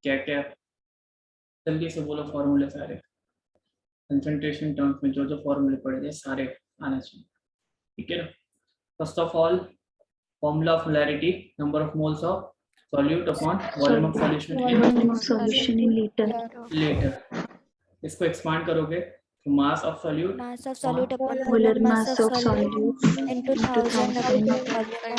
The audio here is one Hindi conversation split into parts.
क्या क्या, जल्दी से बोलो फॉर्मूले सारे, कंसंट्रेशन टर्म्स में जो जो फॉर्मूले पढ़े थे सारे आने चाहिए, ठीक है ना। First of all formula of molarity, number of moles of solute upon volume of solution in litre. इसको एक्सपांड करोगे तो मास of solute upon molar mass of solute into into 1000 1000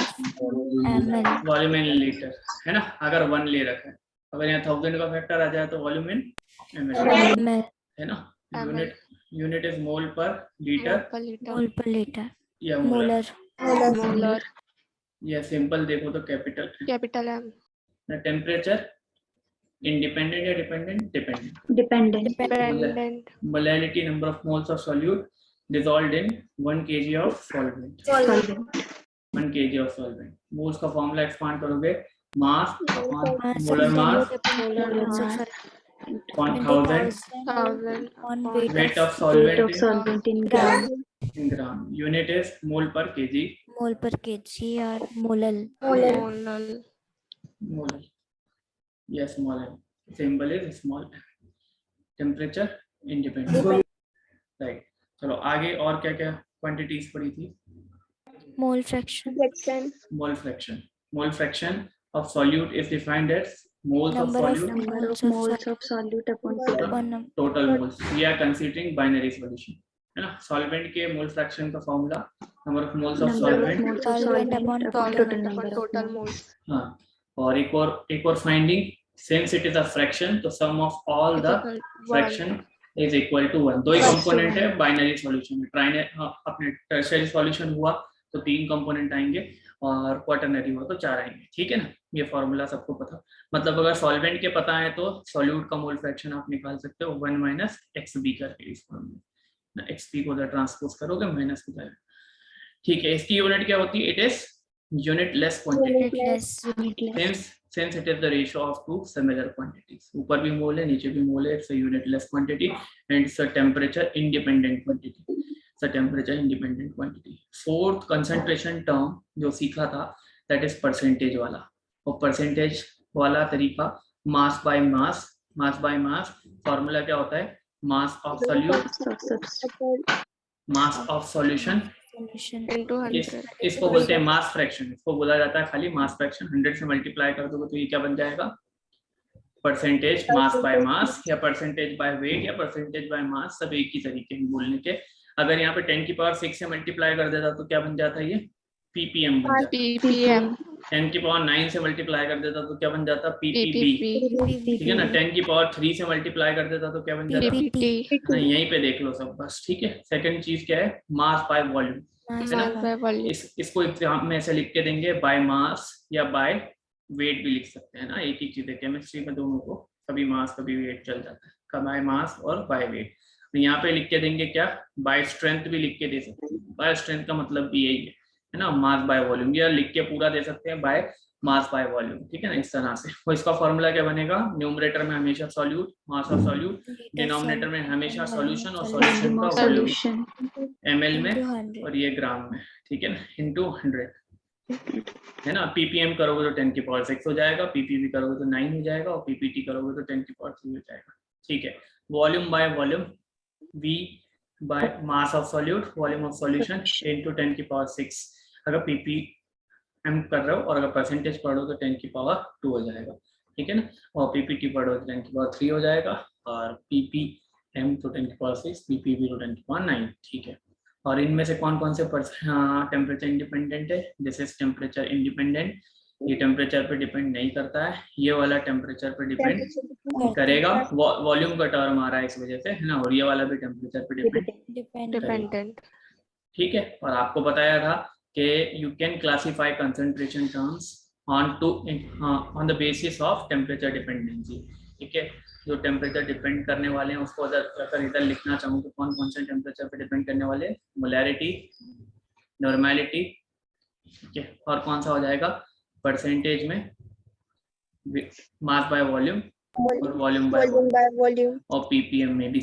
ml. Volume in litre, है ना। अगर 1 ले रखा है, अगर यहाँ 1000 का फैक्टर आ जाए तो वॉल्यूम इन ml, है ना। यूनिट इज मोल पर लीटर Mole per liter. या मोलर, Molar. या सिंपल देखो तो कैपिटल M. टेम्परेचर इंडिपेंडेंट या dependent, dependent Dependent. Molarity, number of moles of solute dissolved in 1 kg of solvent, solvent 1 kg of solvent। Moles का फॉर्मूला एक्सपांड करोगे, mass upon Mass molar of mass solute upon into 1000 1000 on weight weight of weight of solvent solvent in gram in gram। Unit is mole पर kg, mole per kg or molal. Molar, yes molar, symbol is small. Temperature independent, right. चलो आगे और क्या क्या क्वांटिटीज पड़ी थी। Mole fraction. Mole fraction of solute is defined as moles of Number of solute number of moles of solute upon upon total moles। We are considering binary solution, है ना। solvent के mole fraction का formula number of moles of solvent solvent upon total number of moles हाँ। और एक और finding, since it is a fraction तो sum of all the fraction is equal to 1। दो ही कंपोनेंट है बाइनरी सॉल्यूशन में। अपने टर्शियरी सॉल्यूशन हुआ तो 3 कंपोनेंट आएंगे और क्वाटरनरी हुआ तो 4 आएंगे, ठीक है ना। ये फॉर्मूला सबको पता, मतलब अगर सॉल्वेंट के पता है तो सॉल्यूट का मोल फ्रैक्शन आप निकाल सकते हो 1 - xb करके। इस फॉर्मूला ना xp को उधर ट्रांसपोज करोगे माइनस हो जाएगा, ठीक है। इसकी यूनिट क्या होती है, it is unit less quantity, since it is the ratio of 2 similar quantities। ऊपर भी मोल है नीचे भी मोल है, it's a unit less quantity and it's a temperature independent quantity, it's a temperature independent quantity। Fourth concentration term जो सीखा था that is परसेंटेज वाला, और परसेंटेज वाला तरीका मास बाय मास। फॉर्मूला क्या होता है, मास of solute mass of solution into 100. इसको बोलते हैं मास फ्रैक्शन। इसको बोला जाता है खाली मास फ्रैक्शन। 100 से मल्टीप्लाई कर दोगे तो ये क्या बन जाएगा, परसेंटेज मास बाय मास, या परसेंटेज बाय वेट, या परसेंटेज बाय मास, सब एक ही तरीके हैं बोलने के। अगर यहाँ पे 10⁶ से मल्टीप्लाई कर देता तो क्या बन जाता है, ये ppm बन जाता। ppm 10⁹ से मल्टीप्लाई कर देता तो क्या बन जाता, ppb, ठीक है ना। 10�3 से मल्टीप्लाई कर देता तो क्या बन जाता, ppt। यहीं पे देख लो सब बस, ठीक है। सेकंड चीज क्या है, मास बाय वॉल्यूम, है ना। इसको एग्जाम में ऐसे लिख के देंगे, बाय मास या बाय वेट भी लिख सकते हैं ना, एक ही चीज है केमिस्ट्री में दोनों को, कभी मास कभी वेट चल जाता है, बाय मास और बाय वेट। तो यहाँ पे लिख के देंगे क्या, बाय स्ट्रेंथ भी लिख के दे सकते हैं। बाय स्ट्रेंथ का मतलब भी यही है ना, मास बाय वॉल्यूम, या लिख के पूरा दे सकते हैं बाय मास बाय वॉल्यूम, ठीक है ना, इस तरह से। तो इसका फॉर्मूला क्या बनेगा, न्यूमरेटर में हमेशा solute mass of solute, denominator में हमेशा सॉल्यूशन और सॉल्यूशन का वॉल्यूम ml में और ये ग्राम में, ठीक है ना, into 100, है ना। ppm करोगे तो 10⁶ हो जाएगा, ppb करोगे तो 9 हो जाएगा, और ppt करोगे तो 10⁻³ हो जाएगा, ठीक है। Volume by volume, v by mass of solute, volume of solution into 10⁶। अगर ppm कर रहे हो और अगर परसेंटेज पढ़ो तो 10⁻² हो जाएगा, ठीक है ना। और ppt पढ़ो तो 10⁻³ हो जाएगा, और ppm तो 10⁶, ppb तो 10⁹, ठीक है। और इनमें से कौन कौन से टेम्परेचर इंडिपेंडेंट है, दिस इज टेम्परेचर इंडिपेंडेंट, ये टेम्परेचर पे डिपेंड नहीं करता है, ये वाला टेम्परेचर पे डिपेंड करेगा, वॉल्यूम का टर्म आ रहा है इस वजह से, है ना, और ये वाला भी टेम्परेचर पे डिपेंडेंट, ठीक है। और आपको बताया था कि you can classify concentration terms on the basis of temperature dependency, ठीक है। जो टेम्परेचर डिपेंड करने वाले हैं उसको अगर इधर लिखना चाहूँ तो कौन कौन से टेम्परेचर पे डिपेंड करने वाले हैं, मोलैरिटी, नॉर्मैलिटी, ठीक है। और कौन सा हो जाएगा, परसेंटेज में मास बाय वॉल्यूम और वॉल्यूम बाय वॉल्यूम, और पीपीएम में भी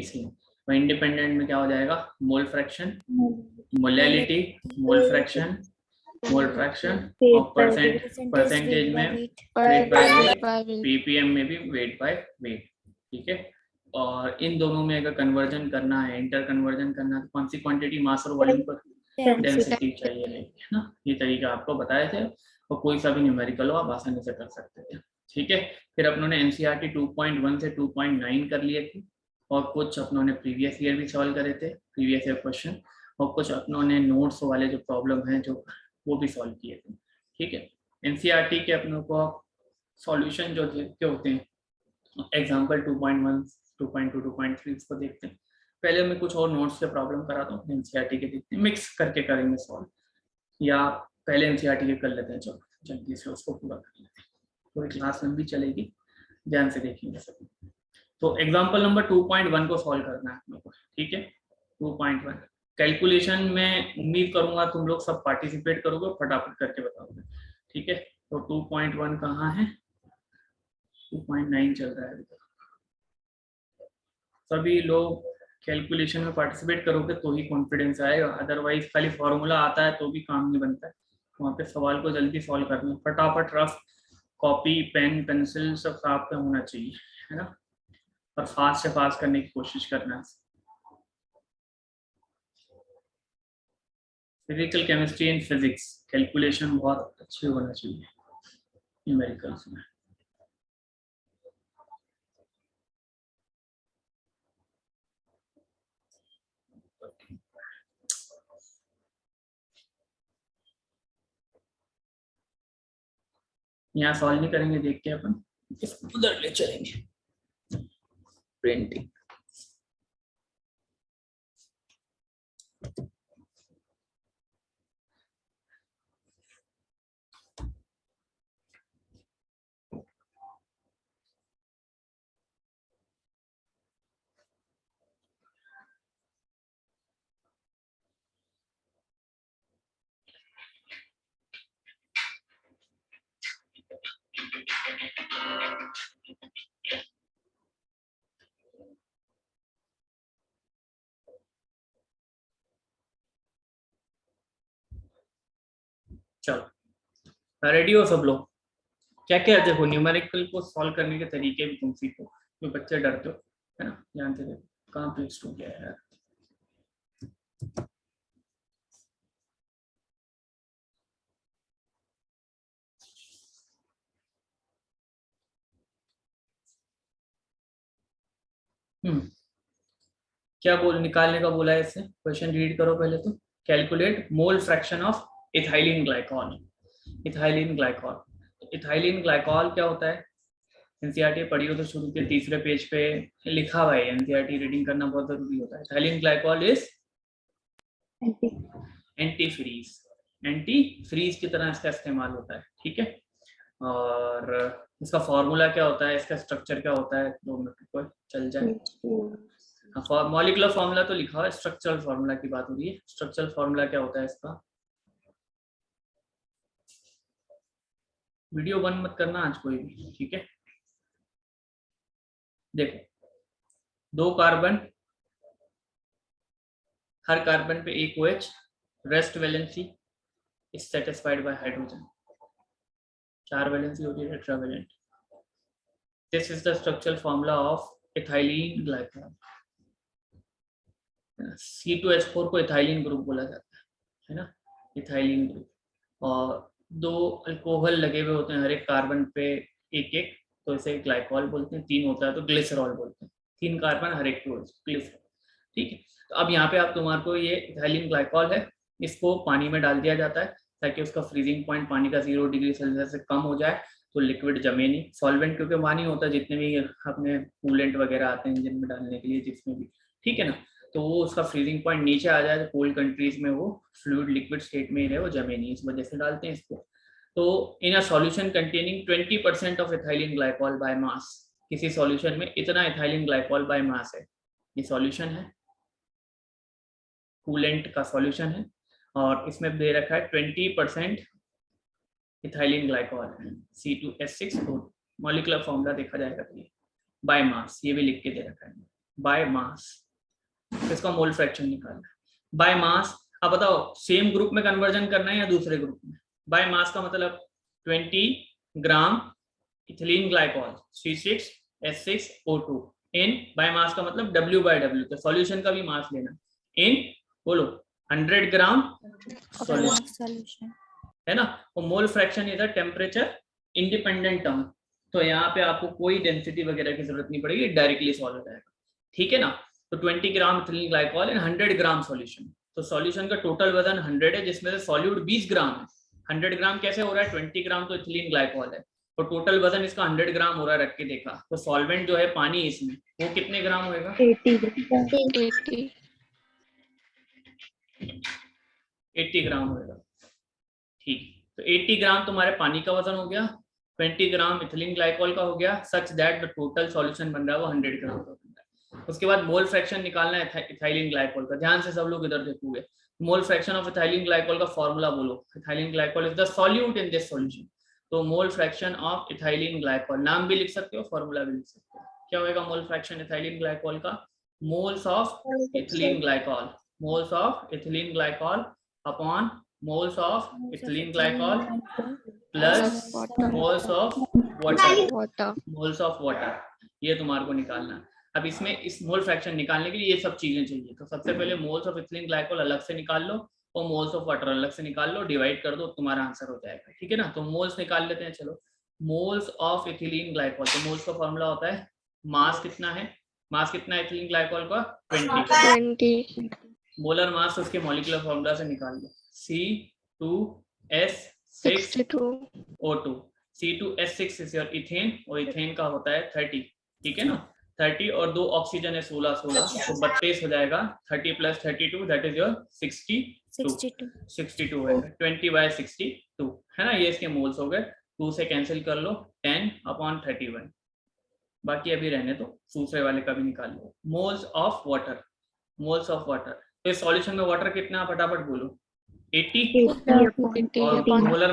सेम, और इंडिपेंडेंट में क्या हो जाएगा, mole fraction, molality, mole fraction, mole fraction, Weight और परसेंटेज में वेट बाय वेट, पीपीएम में भी वेट बाय वेट। ठीक है, और इन दोनों में अगर कन्वर्जन करना है, इंटर कन्वर्जन करना है, तो कौन सी क्वांटिटी मास और वॉल्यूम पर डेंसिटी चाहिए रहेगी, है ना। ये तरीका आपको बताए थे, और कोई सा भी न्यूमेरिकल हो आप आसानी से कर सकते थे। ठीक है, फिर अपनों ने एनसीईआरटी 2.1 से 2.9 कर लिए थे, और कुछ अपनों ने प्रीवियस ईयर भी सॉल्व करे थे, प्रीवियस ईयर क्वेश्चन, और कुछ अपनों ने नोट्स वाले जो प्रॉब्लम है जो वो भी सॉल्व किए थे। ठीक है, एनसीईआरटी के अपनों को सॉल्यूशन जो होते हैं, एग्जाम्पल 2.1, 2.2, 2.3 इसको देखते हैं। पहले मैं कुछ और नोट्स से प्रॉब्लम कराता हूँ, एनसीईआरटी के देखते हैं, मिक्स करके करेंगे सॉल्व, या पहले एनसीईआरटी के कर लेते हैं, चलो जल्दी से उसको पूरा कर लेते हैं, पूरी क्लास लंबी चलेगी, ध्यान से देखेंगे सभी। तो एग्जाम्पल नंबर 2.1 को सॉल्व करना है अपने को। ठीक है, 2.1 कैलकुलेशन में उम्मीद करूंगा तुम लोग सब पार्टिसिपेट करोगे, फटाफट करके बताओगे। ठीक है, तो 2.1 कहाँ है, 2.9 चल रहा है। सभी लोग कैलकुलेशन में पार्टिसिपेट करोगे तो ही कॉन्फिडेंस आएगा, अदरवाइज खाली फॉर्मूला आता है तो भी काम नहीं बनता है। वहाँ पे सवाल को जल्दी सॉल्व करना, फटाफट रफ कॉपी पेन पेंसिल सब साथ में होना चाहिए, है ना, और फास्ट से फास्ट करने की कोशिश करना है। Physical chemistry and physics calculation बहुत अच्छे होना चाहिए न्यूमेरिकल्स में। यहाँ सॉल्व नहीं करेंगे, देख के अपन उधर ले चलेंगे प्रिंटिंग। चलो रेडी हो सब लोग, क्या क्या देखो न्यूमेरिकल को सॉल्व करने के तरीके भी तुम सीखो, जो बच्चे डरते हो, है ना, जानते देखो कहाँ पेस्ट हो गया है यार। क्या बोल निकालने का बोला है इससे, क्वेश्चन रीड करो पहले तो। Calculate mole fraction of ethylene glycol. Ethylene glycol, ethylene glycol क्या होता है, एनसीईआरटी पढ़ी हो तो शुरू के तीसरे पेज पे लिखा हुआ है, एनसीईआरटी रीडिंग करना बहुत जरूरी होता है। Ethylene glycol is anti freeze, anti freeze की तरह इसका इस्तेमाल होता है। ठीक है, और इसका फॉर्मूला क्या होता है, इसका स्ट्रक्चर क्या होता है, 2 मिनट को चल जाए। मॉलिक्यूलर फॉर्मूला तो लिखा हुआ है, स्ट्रक्चरल फॉर्मूला की बात हो रही है। स्ट्रक्चरल फॉर्मूला क्या होता है इसका, वीडियो बंद मत करना आज कोई भी, ठीक है। देखो 2 कार्बन, हर कार्बन पे एक OH, rest valency is satisfied by hydrogen, 4 valency होती है tetravalent. This is the structural formula of ethylene glycol. C2H4 को इथाइलिन ग्रुप बोला जाता है ना, इथाइलिन ग्रुप। और 2 अल्कोहल लगे हुए होते हैं हर एक कार्बन पे एक एक, तो इसे ग्लाइकॉल बोलते हैं। 3 होता है तो ग्लिसरॉल बोलते हैं, 3 कार्बन हर एक पे ग्लिसरॉल। ठीक है, तो अब यहाँ पे आप तुम्हारे को ये इथाइलिन ग्लाइकॉल है, इसको पानी में डाल दिया जाता है ताकि उसका फ्रीजिंग पॉइंट पानी का 0 डिग्री सेल्सियस से कम हो जाए, तो लिक्विड जमे नहीं। सॉल्वेंट क्योंकि पानी होता है, जितने भी अपने कूलेंट वगैरह आते हैं इंजन में डालने के लिए जिसमें भी, ठीक है ना, तो वो उसका फ्रीजिंग पॉइंट नीचे आ जाए, तो कोल्ड कंट्रीज में वो फ्लूइड लिक्विड स्टेट में ही रहे, वो जमे नहीं, इस वजह से डालते हैं इसको। तो in a solution containing 20% of ethylene glycol by mass, किसी सॉल्यूशन में इतना इथाइलिन ग्लाइकॉल बाय मास है, ये सॉल्यूशन है, कूलेंट का सॉल्यूशन है, और इसमें दे रखा है 20% इथाइलिन ग्लाइकॉल है, C2H6। मॉलिक्यूलर फॉर्मूला देखा जाएगा तो ये बाय मास, ये भी लिख के दे रखा है बाय मास, इसका मोल फ्रैक्शन निकालना है बाय मास। अब बताओ सेम ग्रुप में कन्वर्जन करना है या दूसरे ग्रुप में? बाय मास का मतलब 20 gram ethylene glycol C6H6O2 in by mass का मतलब W/W, तो सॉल्यूशन का भी मास लेना इन बोलो 100 ग्राम सॉल्यूशन है ना। और mole fraction is a temperature independent term, तो यहाँ पे आपको कोई डेंसिटी वगैरह की जरूरत नहीं पड़ेगी, डायरेक्टली सॉल्व हो जाएगा, ठीक है ना। तो 20 ग्राम इथिलीन ग्लाइकॉल इन 100 ग्राम सॉल्यूशन, तो सॉल्यूशन का टोटल वजन 100 है जिसमें से सॉल्यूट 20 ग्राम है। 100 ग्राम कैसे हो रहा है? 20 ग्राम तो इथिलीन ग्लाइकॉल है, तो टोटल वजन इसका 100 ग्राम हो रहा है, रख के देखा तो सॉल्वेंट जो है पानी इसमें वो कितने ग्राम होएगा? 80 ग्राम होएगा, ठीक। तो 80 ग्राम तुम्हारे पानी का वजन हो गया, 20 ग्राम इथिलीन ग्लाइकॉल का हो गया, such that the total solution बन रहा है वो 100 ग्राम का बन रहा है। उसके बाद मोल फ्रैक्शन निकालना है इथाइलिन ग्लाइकॉल का, ध्यान से सब लोग इधर देखोगे। Mole fraction of ethylene glycol का फॉर्मूला बोलो, ethylene glycol is the solute in this solution, तो mole fraction of ethylene glycol, नाम भी लिख सकते हो फॉर्मूला भी लिख सकते हो, क्या होगा मोल फ्रैक्शन इथाइलिन ग्लाइकॉल का? Moles of ethylene glycol, moles of ethylene glycol upon moles of ethylene glycol plus moles of water, moles of water, ये तुम्हारे को निकालना है। अब इसमें इस मोल फ्रैक्शन निकालने के लिए ये सब चीजें चाहिए, तो सबसे पहले मोल्स ऑफ इथिलीन ग्लाइकॉल अलग से निकाल लो और मोल्स ऑफ वाटर अलग से निकाल लो, डिवाइड कर दो, तुम्हारा आंसर हो जाएगा, ठीक है ना। तो मोल्स निकाल लेते हैं, चलो मोल्स ऑफ इथिलीन ग्लाइकॉल, तो मोल्स का फॉर्मूला होता है मास कितना है, मास कितना है इथिलीन ग्लाइकॉल का? 20। मोलर मास उसके मॉलिक्यूलर फॉर्मूला से निकाल लो, C2H6O2, C2H6 is your ethane और इथेन का होता है 30, ठीक है ना। 30 और 2 ऑक्सीजन है 16 तो 32 हो जाएगा, 30 + 32 दैट इज योर 62 है, 20/62 है ना, ये इसके मोल्स हो गए। 2 से कैंसिल कर लो, 10/31, बाकी अभी रहने दो, दूसरे वाले का भी निकाल लो। Moles of water, moles of water, तो इस सॉल्यूशन में वाटर कितना फटाफट बोलो? 80 और मोलर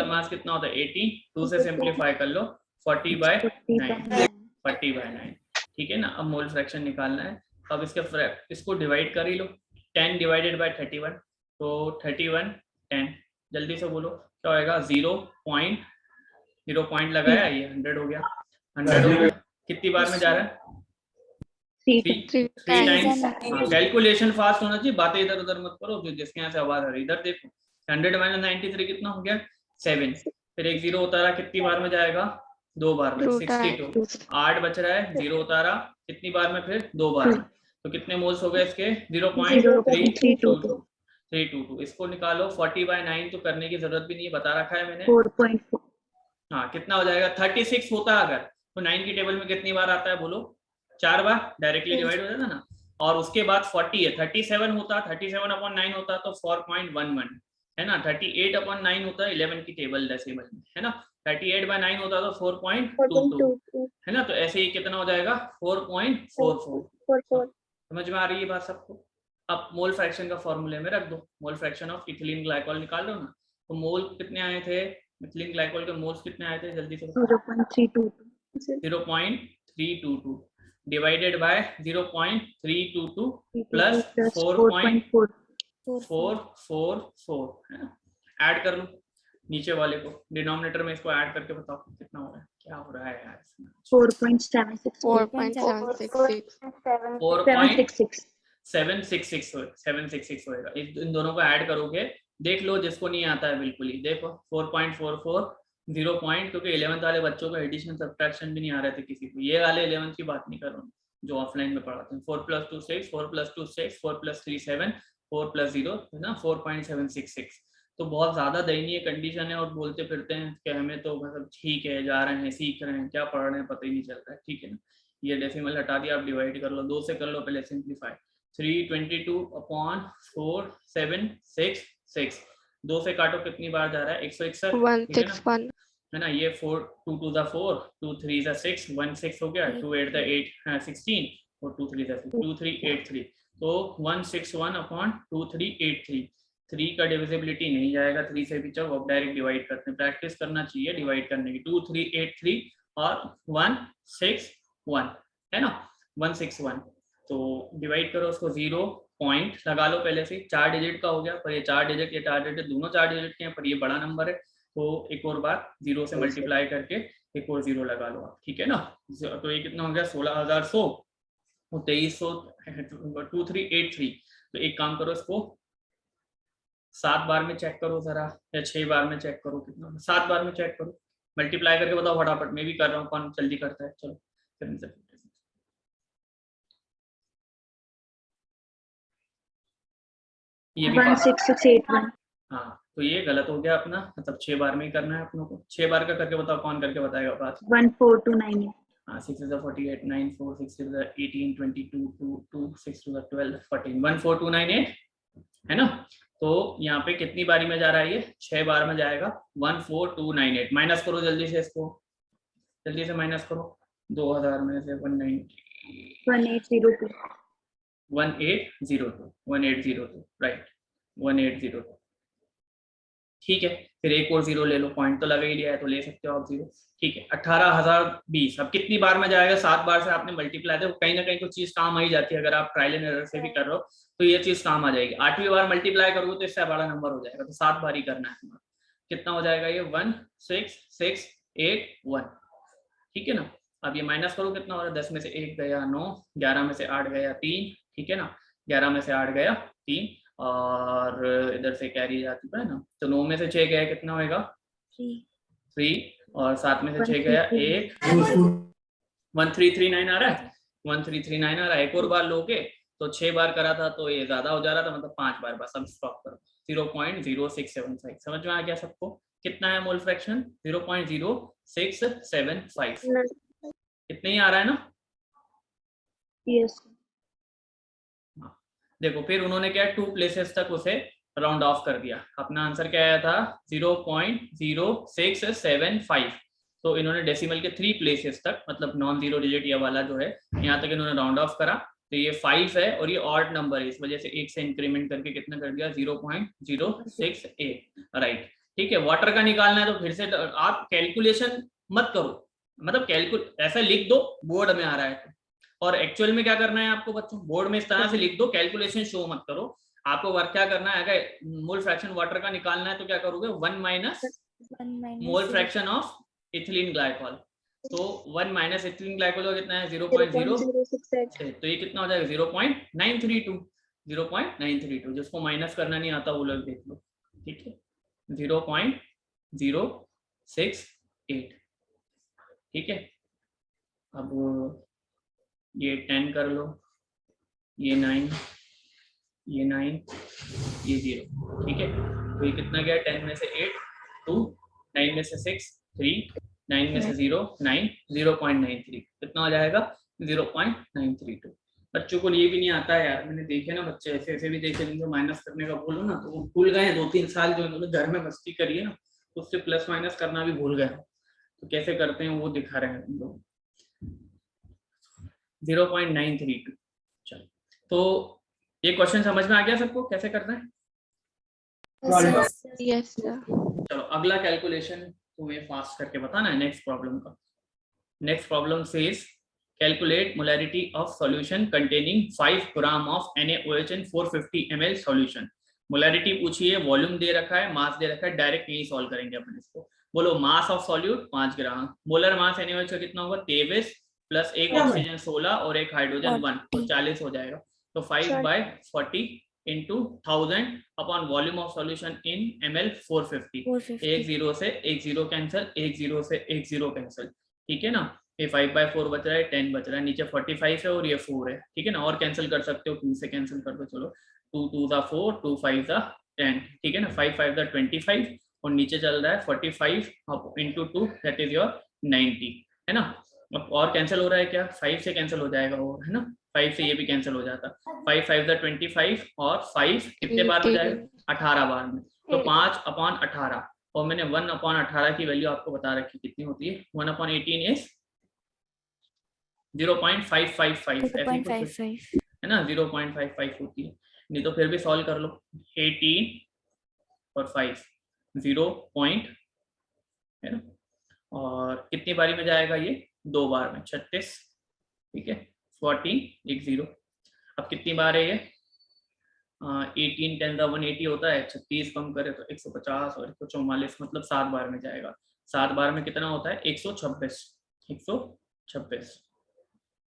मास कितना होता है? 80, 2 से सिंपलीफाई कर लो 40/9, ठीक है ना। अब मोल फ्रैक्शन निकालना है, अब इसको डिवाइड कर ही लो, 10 / 31, तो 31 10, जल्दी से बोलो क्या होएगा? 0 पॉइंट लगाया, ये 100 हो गया, 100 हो गया, कितनी बार में जा रहा है? 3 टाइम्स। कैलकुलेशन फास्ट होना चाहिए, बातें इधर उधर मत करो, जो जिसके यहाँ से आवाज आ रही इधर देखो। 100 - 93 कितना हो गया? 7, फिर एक 0 उतारा, कितनी बार में जाएगा? 2 बार में, 62, 8 बच रहा है, 0 उतारा, कितनी बार में? फिर 2 बार में, तो कितने मोल्स हो गए इसके? 0.322, इसको निकालो। 40/9 तो करने की जरूरत भी नहीं है, बता रखा है मैंने, 4.4, हाँ कितना हो जाएगा? 36 होता अगर, तो 9 की टेबल में कितनी बार आता है बोलो? 4 बार, डायरेक्टली डिवाइड हो जाता ना। और उसके बाद 40 है, 37 होता, 37/9 होता तो 4.11 है ना, 38/9 होता है 11 की टेबल डेसिमल में, है ना, 38/9 होता तो 4.22 है ना, तो ऐसे ही कितना हो जाएगा? 4.44। समझ में आ रही है बात सबको? अब मोल फ्रैक्शन का फॉर्मूले में रख दो, मोल फ्रैक्शन ऑफ इथिलीन ग्लाइकॉल निकाल लो ना, तो मोल कितने आए थे इथिलीन ग्लाइकॉल के? मोल्स कितने आए थे जल्दी से? 0.322 डिवाइडेड बाय 0.322 प्लस 4.444 है ना। ऐड कर लो नीचे वाले को, डिनोमिनेटर में इसको ऐड करके बताओ कितना हो रहा है, क्या हो रहा है यार इसमें? 766 होएगा, इन दोनों को ऐड करोगे, देख लो जिसको नहीं आता है बिल्कुल ही, देखो 4.44 0 पॉइंट, क्योंकि 11th वाले बच्चों को एडिशन सब्ट्रैक्शन भी नहीं आ रहे थे किसी को, ये वाले 11th की बात नहीं कर रहा हूँ जो ऑफलाइन में पढ़ाते हैं। 4 + 2 6, 4 + 2 6, 4 + 3 7, 4 + 0 है ना 4.766, तो बहुत ज्यादा दयनीय कंडीशन है, और बोलते फिरते हैं कि हमें तो मतलब ठीक है, जा रहे हैं, सीख रहे हैं, क्या पढ़ रहे हैं पता ही नहीं चल रहा है, ठीक है ना। ये डेसिमल हटा दिया, आप डिवाइड कर लो, 2 से कर लो पहले सिंप्लीफाई, 322/476, 2 से काटो कितनी बार जा रहा है? 161 है ना, ये 4 2 2 4, 2 3 6, 1 6 हो गया, 2 8 8 16 और 2 3 2383, तो 161/2383, 3 का डिविजिबिलिटी नहीं जाएगा, 3 से भी चलो, अब डायरेक्ट डिवाइड करते हैं, प्रैक्टिस करना चाहिए डिवाइड करने की। 2383 और 161 है ना, 161, तो डिवाइड करो उसको, 0 पॉइंट लगा लो पहले से, 4 डिजिट का हो गया, पर ये 4 डिजिट, ये 4 डिजिट दोनों 4 डिजिट के हैं, पर ये बड़ा नंबर है, तो एक और बार 0 से मल्टीप्लाई करके एक और 0 लगा लो आप, ठीक है ना। तो ये कितना हो गया 16,100, 2300, 2383। तो एक काम करो, इसको 7 बार में चेक करो जरा, या 6 बार में चेक करो, कितना 7 बार में चेक करो, मल्टीप्लाई करके बताओ फटाफट, मैं भी कर रहा हूँ, कौन जल्दी करता है, चलो। ये भी 16681। हाँ, तो ये गलत हो गया अपना, मतलब 6 बार में ही करना है अपनों को। 6 बार का करके बताओ, कौन करके बताएगा बात। 14298। हाँ, 6 is 48, 9 4 6 is 18, 22 2 2 6 to 12 14, 14298 है ना। तो यहाँ पे कितनी बारी में जा रहा है ये, 6 बार में जाएगा, 14298। माइनस करो जल्दी से इसको, जल्दी से माइनस करो, 2000 में से 1802। 1802 राइट, 1802। ठीक है, फिर एक और 0 ले लो, पॉइंट तो लगा ही लिया है, तो ले सकते हो आप 0। ठीक है, 18,020 अब कितनी बार में जाएगा, 7 बार से आपने मल्टीप्लाई, तो कहीं ना कहीं तो चीज काम आ ही जाती है, अगर आप ट्रायल एंड एरर से भी कर रहे हो तो ये चीज काम आ जाएगी। 8वीं बार मल्टीप्लाई करोगे तो इससे बड़ा नंबर हो जाएगा, तो 7 बार ही करना है हमारा। कितना हो जाएगा ये 16681, ठीक है ना। अब ये माइनस करो, कितना हो रहा है, 10 में से 1 गया 9, 11 में से 8 गया 3, ठीक है ना, 11 में से 8 गया 3, और इधर से कैरी जा चुका है ना, तो 9 में से 6 गया, कितना होएगा 3, और 7 में से 6 गया 1, 1339 आ रहा है, 1339 आ रहा है। एक और बार लोगे तो 6 बार करा था तो ये ज्यादा हो जा रहा था, मतलब 5 बार, बस अब स्टॉप करो। 0.0675 समझ में आ गया सबको, कितना है मोल फ्रैक्शन, 0.0675, इतना ही आ रहा है ना। यस। देखो फिर उन्होंने क्या 2 प्लेसेस तक उसे राउंड ऑफ कर दिया, अपना आंसर क्या आया था 0.0675, तो इन्होंने डेसिमल के 3 प्लेसेस तक, मतलब नॉन जीरो डिजिट ये वाला जो है, यहाँ तक इन्होंने राउंड ऑफ करा, तो ये 5 है और ये ऑड नंबर है, इस वजह से 1 से इंक्रीमेंट करके कितना कर दिया 0.068 राइट। ठीक है, वाटर का निकालना है तो फिर से आप कैलकुलेशन मत करो, मतलब ऐसा लिख दो बोर्ड में आ रहा है, और एक्चुअल में क्या करना है आपको बच्चों, बोर्ड में इस तरह से लिख दो, कैलकुलेशन शो मत करो। आपको वर्क क्या करना है, अगर मोल फ्रैक्शन वाटर का निकालना है तो क्या करोगे, 1 minus mole fraction of ethylene glycol, तो 1 माइनस इथिलीन ग्लाइकॉल कितना है 0.0, तो ये कितना हो जाएगा 0.932, 0.932, जिसको माइनस करना नहीं आता वो लोग देख लो, ठीक है 0.068, ठीक है। अब ये 10 कर लो, ये 9, ये 9, ये 0, ठीक है, तो ये कितना गया, 10 में से 8 2, 9 में से 6 3, 9 में से 0 9, 0.93, कितना हो जाएगा 0.932। बच्चों को ये भी नहीं आता है यार, मैंने देखे ना बच्चे ऐसे ऐसे भी देखे, जिनको माइनस करने का बोलो ना तो वो भूल गए, 2-3 साल जो इन्होंने घर में मस्ती करी है ना, उससे प्लस माइनस करना भी भूल गए, तो कैसे करते हैं वो दिखा रहे हैं हम लोग। 0.932, चलो तो ये क्वेश्चन समझ में आ गया सबको कैसे करना है। Yes sir. चलो अगला कैलकुलेशन तुम्हें फास्ट करके बताना है नेक्स्ट प्रॉब्लम का। Next problem says calculate molarity of solution containing 5 gram of NaOH in 450 ml solution. Molarity पूछी है, वॉल्यूम दे रखा है, मास दे रखा है, डायरेक्ट यही सॉल्व करेंगे अपन इसको। बोलो मास of solute 5 gram, molar mass NaOH का कितना होगा 23 प्लस एक ऑक्सीजन 16 और एक हाइड्रोजन 1, तो 40 हो जाएगा। तो 5/40 into 1000 upon volume of solution in ml 450। एक 0 से एक 0 कैंसिल, एक 0 से एक 0 कैंसिल, ठीक है ना। ये 5/4 बच रहा है, 10 बच रहा है, नीचे 45 है और ये 4 है, ठीक है ना। और कैंसिल कर सकते हो, 2 से कैंसिल कर दो, चलो 2 2 दा 4, 2 5 दा 10, ठीक है ना। 5 5 दा 25 और नीचे चल रहा है 45 into 2 दैट इज योर 90, है ना। अब और कैंसिल हो रहा है क्या, 5 से कैंसिल हो जाएगा और, है ना, 5 से ये भी कैंसिल हो जाता। 5 5 दा 25 और 5 कितने बार हो जाएगा 18 बार में, तो 5/18, और मैंने 1/18 की वैल्यू आपको बता रखी कितनी होती है, 1/18 इज 0.555 ऐसी कुछ है ना, 0.55 होती है। नहीं तो फिर भी सॉल्व कर लो, 18 और 5 0 पॉइंट, है ना, और कितनी बारी में जाएगा ये 2 बार में 36, ठीक है 14 एक 0। अब कितनी बार है ये 18 10 180 होता है, 36 कम करे तो 150 और 144, मतलब 7 बार में जाएगा। 7 बार में कितना होता है? 126।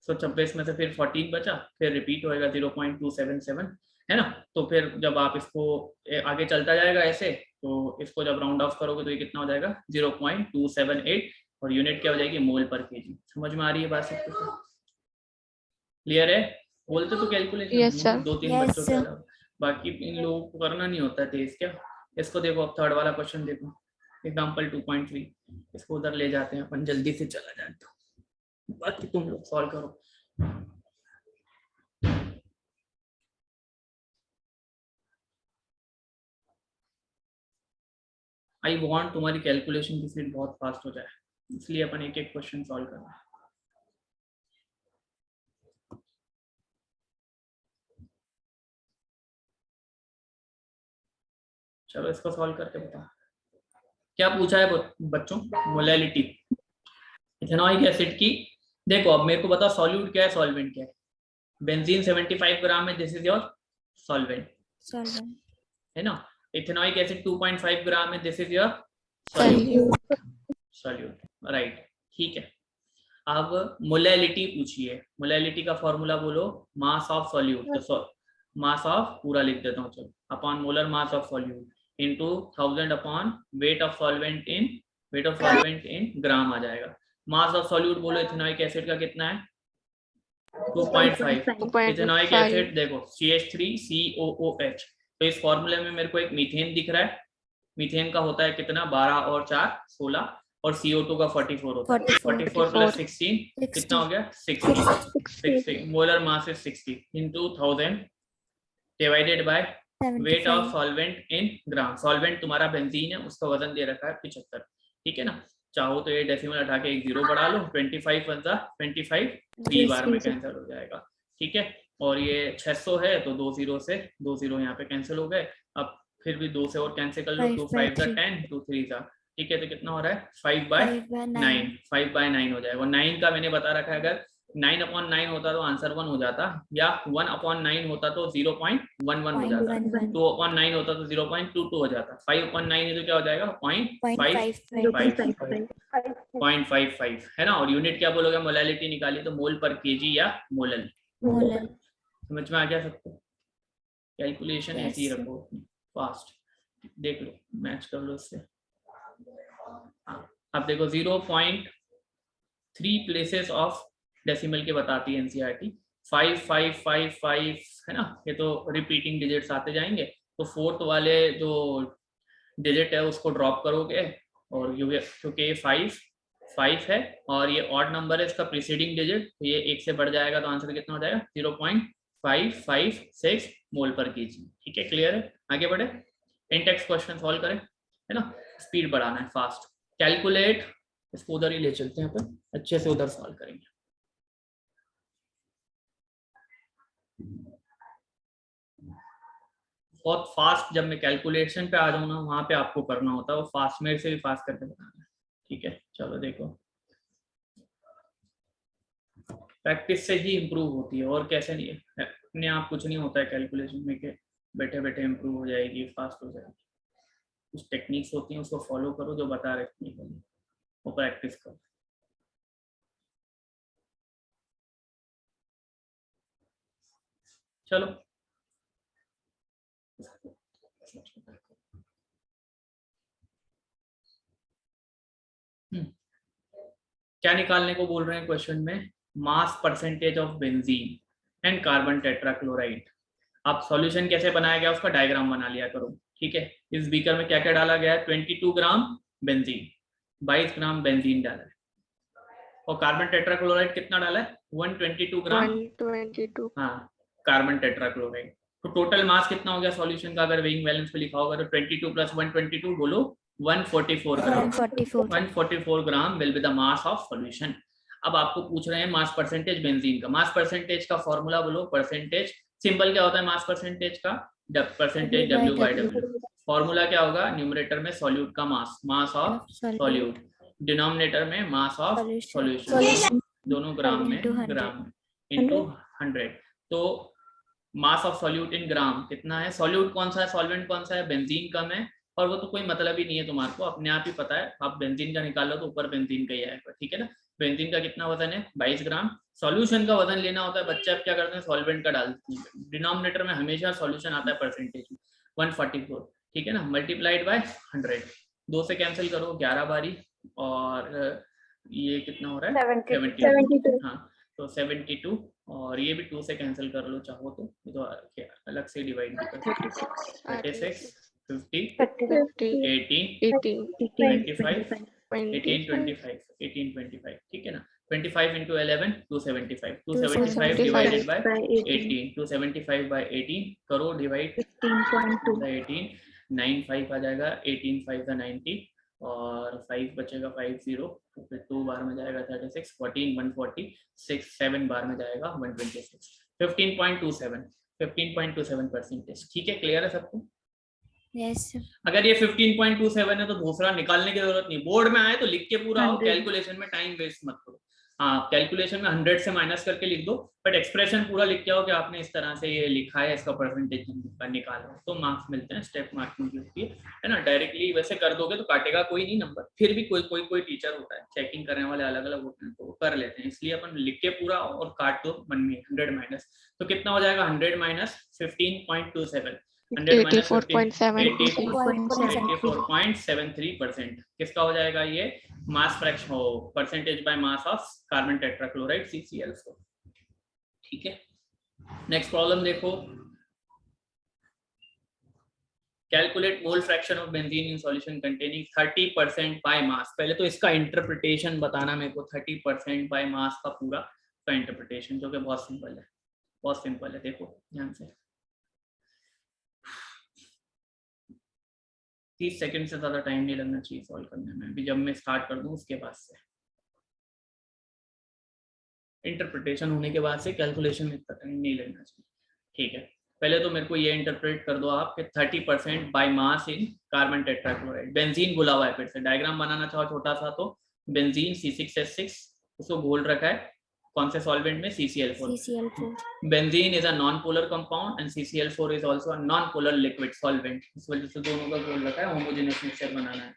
126 में से फिर 14 बचा, फिर रिपीट होएगा 0.277, है ना। तो फिर जब आप इसको आगे चलता जाएगा ऐसे, तो इसको जब राउंड ऑफ करोगे तो ये कितना हो जाएगा? 0.278, और यूनिट क्या हो जाएगी? मोल पर केजी। समझ में आ रही है बात सबको? क्लियर है? बोलते तो कैलकुलेशन Yes, sir. 2-3 Yes, बच्चों के sir. अलावा, बाकी इन लोगों को करना नहीं होता है तेज क्या। इसको देखो, अब थर्ड वाला क्वेश्चन देखो, एग्जाम्पल 2.3, इसको उधर ले जाते हैं अपन, जल्दी से चला जाए तो, बाकी तुम लोग सॉल्व करो। आई वांट तुम्हारी कैलकुलेशन की स्पीड बहुत फास्ट हो जाए, इसलिए अपन एक एक क्वेश्चन सॉल्व कर रहे हैं। चलो इसको सॉल्व करके बताओ क्या पूछा है बच्चों। मोलैलिटी इथेनॉइक एसिड की। देखो अब मेरे को बताओ सॉल्यूट क्या है, सॉल्वेंट क्या है। बेंजीन 75 ग्राम है, this is your solvent, Solvent. है ना। इथेनॉइक एसिड 2.5 ग्राम है, this is your Solute. Solute, right, ठीक है। अब मोलैलिटी पूछिए, मोलैलिटी का फॉर्मूला बोलो, मास ऑफ सॉल्यूट, तो मास ऑफ पूरा लिख देता हूँ चलो, upon molar mass of solute into 1000 upon weight of solvent in gram आ जाएगा। मास ऑफ सॉल्यूट बोलो इथेनॉइक एसिड का कितना है? 2.5। इथेनॉइक एसिड देखो CH3COOH, तो इस फॉर्मूले में मेरे को एक मीथेन दिख रहा है, मीथेन का होता है कितना? 12 और 4 16, और CO2 का 44 होता है। 44 प्लस 16 कितना हो गया? 60। Molar mass is 60 into 1000 divided by weight of solvent in gram. Solvent तुम्हारा बेंजीन है, उसका वजन दे रखा है 75, ठीक है ना। चाहो तो ये डेसिमल हटा के एक 0 बढ़ा लो, 25 × 25 3 बार में कैंसिल हो जाएगा, ठीक है। और ये 600 है तो 2 0 से 2 0 यहाँ पे कैंसिल हो गए। अब फिर भी 2 से और कैंसिल कर लो, 2 5 10 2 3 ठीक है। तो कितना हो रहा है? 5/9, 5/9 हो जाएगा। 9 का मैंने बता रखा है, अगर 9/9 होता तो आंसर 1 हो जाता, या 1/9 होता तो 0.11 हो जाता, 2/9 होता तो 0.22 हो जाता, 5/9 है तो क्या हो जाएगा? 0.55 है ना। और यूनिट क्या बोलोगे? मोलैलिटी निकाली तो मोल पर केजी या मोलल। समझ में आ गया सबको? कैलकुलेशन ऐसे ही रखो फास्ट, देख लो मैच कर लो इससे। अब देखो 0.3 प्लेसेस ऑफ डेसिमल के बताती है एनसीईआरटी। 5 5 5 5 है ना, ये तो रिपीटिंग डिजिट्स आते जाएंगे, तो फोर्थ वाले जो डिजिट है उसको ड्रॉप करोगे, और क्योंकि ये 5 है और ये ऑड नंबर है, इसका प्रीसीडिंग डिजिट, तो ये 1 से बढ़ जाएगा, तो आंसर कितना हो जाएगा? 0.556 मोल पर केजी। ठीक है, क्लियर है? आगे बढ़े, इंटेक्स क्वेश्चन सॉल्व करें, है ना। स्पीड बढ़ाना है, फास्ट। कैलकुलेट, इसको उधर ही ले चलते हैं अपन, अच्छे से उधर सॉल्व करेंगे। बहुत फास्ट, जब मैं कैलकुलेशन पे आ जाऊँ ना, वहां पे आपको करना होता है वो फास्ट, मेरे से भी फास्ट करके बताना है। ठीक है, चलो देखो, प्रैक्टिस से ही इम्प्रूव होती है, और कैसे नहीं है, अपने आप कुछ नहीं होता है कैलकुलेशन में के बैठे बैठे इम्प्रूव हो जाएगी, फास्ट हो जाएगी। कुछ टेक्निक्स होती हैं, उसको फॉलो करो जो बता रखी है, वो प्रैक्टिस करो। चलो क्या निकालने को बोल रहे हैं क्वेश्चन में? Mass percentage of benzene and carbon tetrachloride. आप सॉल्यूशन कैसे बनाया गया उसका डायग्राम बना लिया करो। ठीक है, इस बीकर में क्या क्या डाला गया है? 22 ग्राम बेंजीन, 22 ग्राम बेंजीन डाला है, और कार्बन टेट्राक्लोराइड कितना डाला है? 122 ग्राम 122। हाँ, कार्बन टेट्राक्लोराइड। तो टोटल मास कितना हो गया सॉल्यूशन का? अगर वेइंग बैलेंस पे लिखा होगा तो 22 + 122 बोलो 144 gram. 144 gram will be the mass of solution. अब आपको पूछ रहे हैं मास परसेंटेज बेंजीन का। मास परसेंटेज का फॉर्मूला बोलो, परसेंटेज सिंपल क्या होता है मास परसेंटेज का? Percentage W/W। फॉर्मूला क्या होगा? न्यूमरेटर में सॉल्यूट का mass, mass of solute, denominator में मास ऑफ सॉल्यूशन, दोनों ग्राम में, ग्राम में, इनटू 100। तो मास ऑफ सॉल्यूट इन ग्राम कितना है, सॉल्यूट कौन सा है, सॉल्वेंट कौन सा है, बेंजीन कम है, और वो तो कोई मतलब ही नहीं है तुम्हारे को, अपने आप ही पता है, आप बेंजीन का निकालो तो ऊपर बेंजीन का ही आएगा, ठीक है ना। बेंजीन का कितना वजन है 22 ग्राम। सॉल्यूशन का वजन लेना होता है, बच्चे अब क्या करते हैं, सॉल्वेंट का डालते हैं, डिनोमिनेटर में हमेशा सॉल्यूशन आता है परसेंटेज में 144, ठीक है ना, मल्टीप्लाइड बाय 100, 2 से कैंसिल करो 11 बारी, और ये कितना हो रहा है 72, हाँ तो 72, और ये भी 2 से कैंसिल कर लो चाहो तो, ये तो अलग से डिवाइड भी कर सकते हो, 36, 50, 18, 25, 18, 25, ठीक है ना, 25 into 11 275, 275 divided by 18, 275 by 18 करो डिवाइड 18, 95 आ जाएगा, 18 5 का 90, और 5 बचेगा 50, तो फिर 2 बार में जाएगा 36, 14 146, 7 बार में जाएगा 126, 15.27%, ठीक है, क्लियर है सबको। Yes. अगर ये 15.27 है तो दूसरा निकालने की जरूरत नहीं, बोर्ड में आए तो लिख के पूरा आओ, कैलकुलेशन में टाइम वेस्ट मत करो। हाँ कैलकुलेशन में 100 से माइनस करके लिख दो, बट एक्सप्रेशन पूरा लिख के आओ कि आपने इस तरह से ये लिखा है, इसका परसेंटेज निकालो, तो मार्क्स मिलते हैं, स्टेप मार्किंग होती है ना। डायरेक्टली वैसे कर दोगे तो काटेगा कोई नहीं नंबर, फिर भी कोई टीचर होता है, चेकिंग करने वाले अलग अलग होते हैं तो वो कर लेते हैं, इसलिए अपन लिख के पूरा और काट दो मन में 100 माइनस, तो कितना हो जाएगा 100 माइनस 15.27, 84.73%, किसका हो जाएगा ये, मास फ्रैक्शन हो, percentage by mass of carbon tetrachloride CCl4, ठीक है। नेक्स्ट प्रॉब्लम देखो, calculate mole fraction of benzene in solution containing 30% by mass. पहले तो इसका इंटरप्रिटेशन बताना मेरे को, 30% बाय मास का पूरा का इंटरप्रिटेशन, जो कि बहुत सिंपल है, बहुत सिंपल है, देखो ध्यान से, 30 सेकंड से ज्यादा टाइम नहीं लगना चाहिए सॉल्व करने में, अभी जब मैं स्टार्ट कर दूं उसके बाद से, इंटरप्रिटेशन होने के बाद से कैलकुलेशन में इतना टाइम नहीं लगना चाहिए, ठीक है। पहले तो मेरे को ये इंटरप्रेट कर दो आप कि 30% by mass in carbon tetrachloride, benzene बोला हुआ है, फिर से डायग्राम बनाना चाहो छोटा सा तो बेंजीन C6H6 उसको घोल रखा है कौन से सॉल्वेंट में, CCl4। Benzene is a non polar compound and CCl4 is also a non polar liquid solvent, इस वजह से दोनों का घोल रखा है, होमोजेनियस मिक्सचर बनाना है।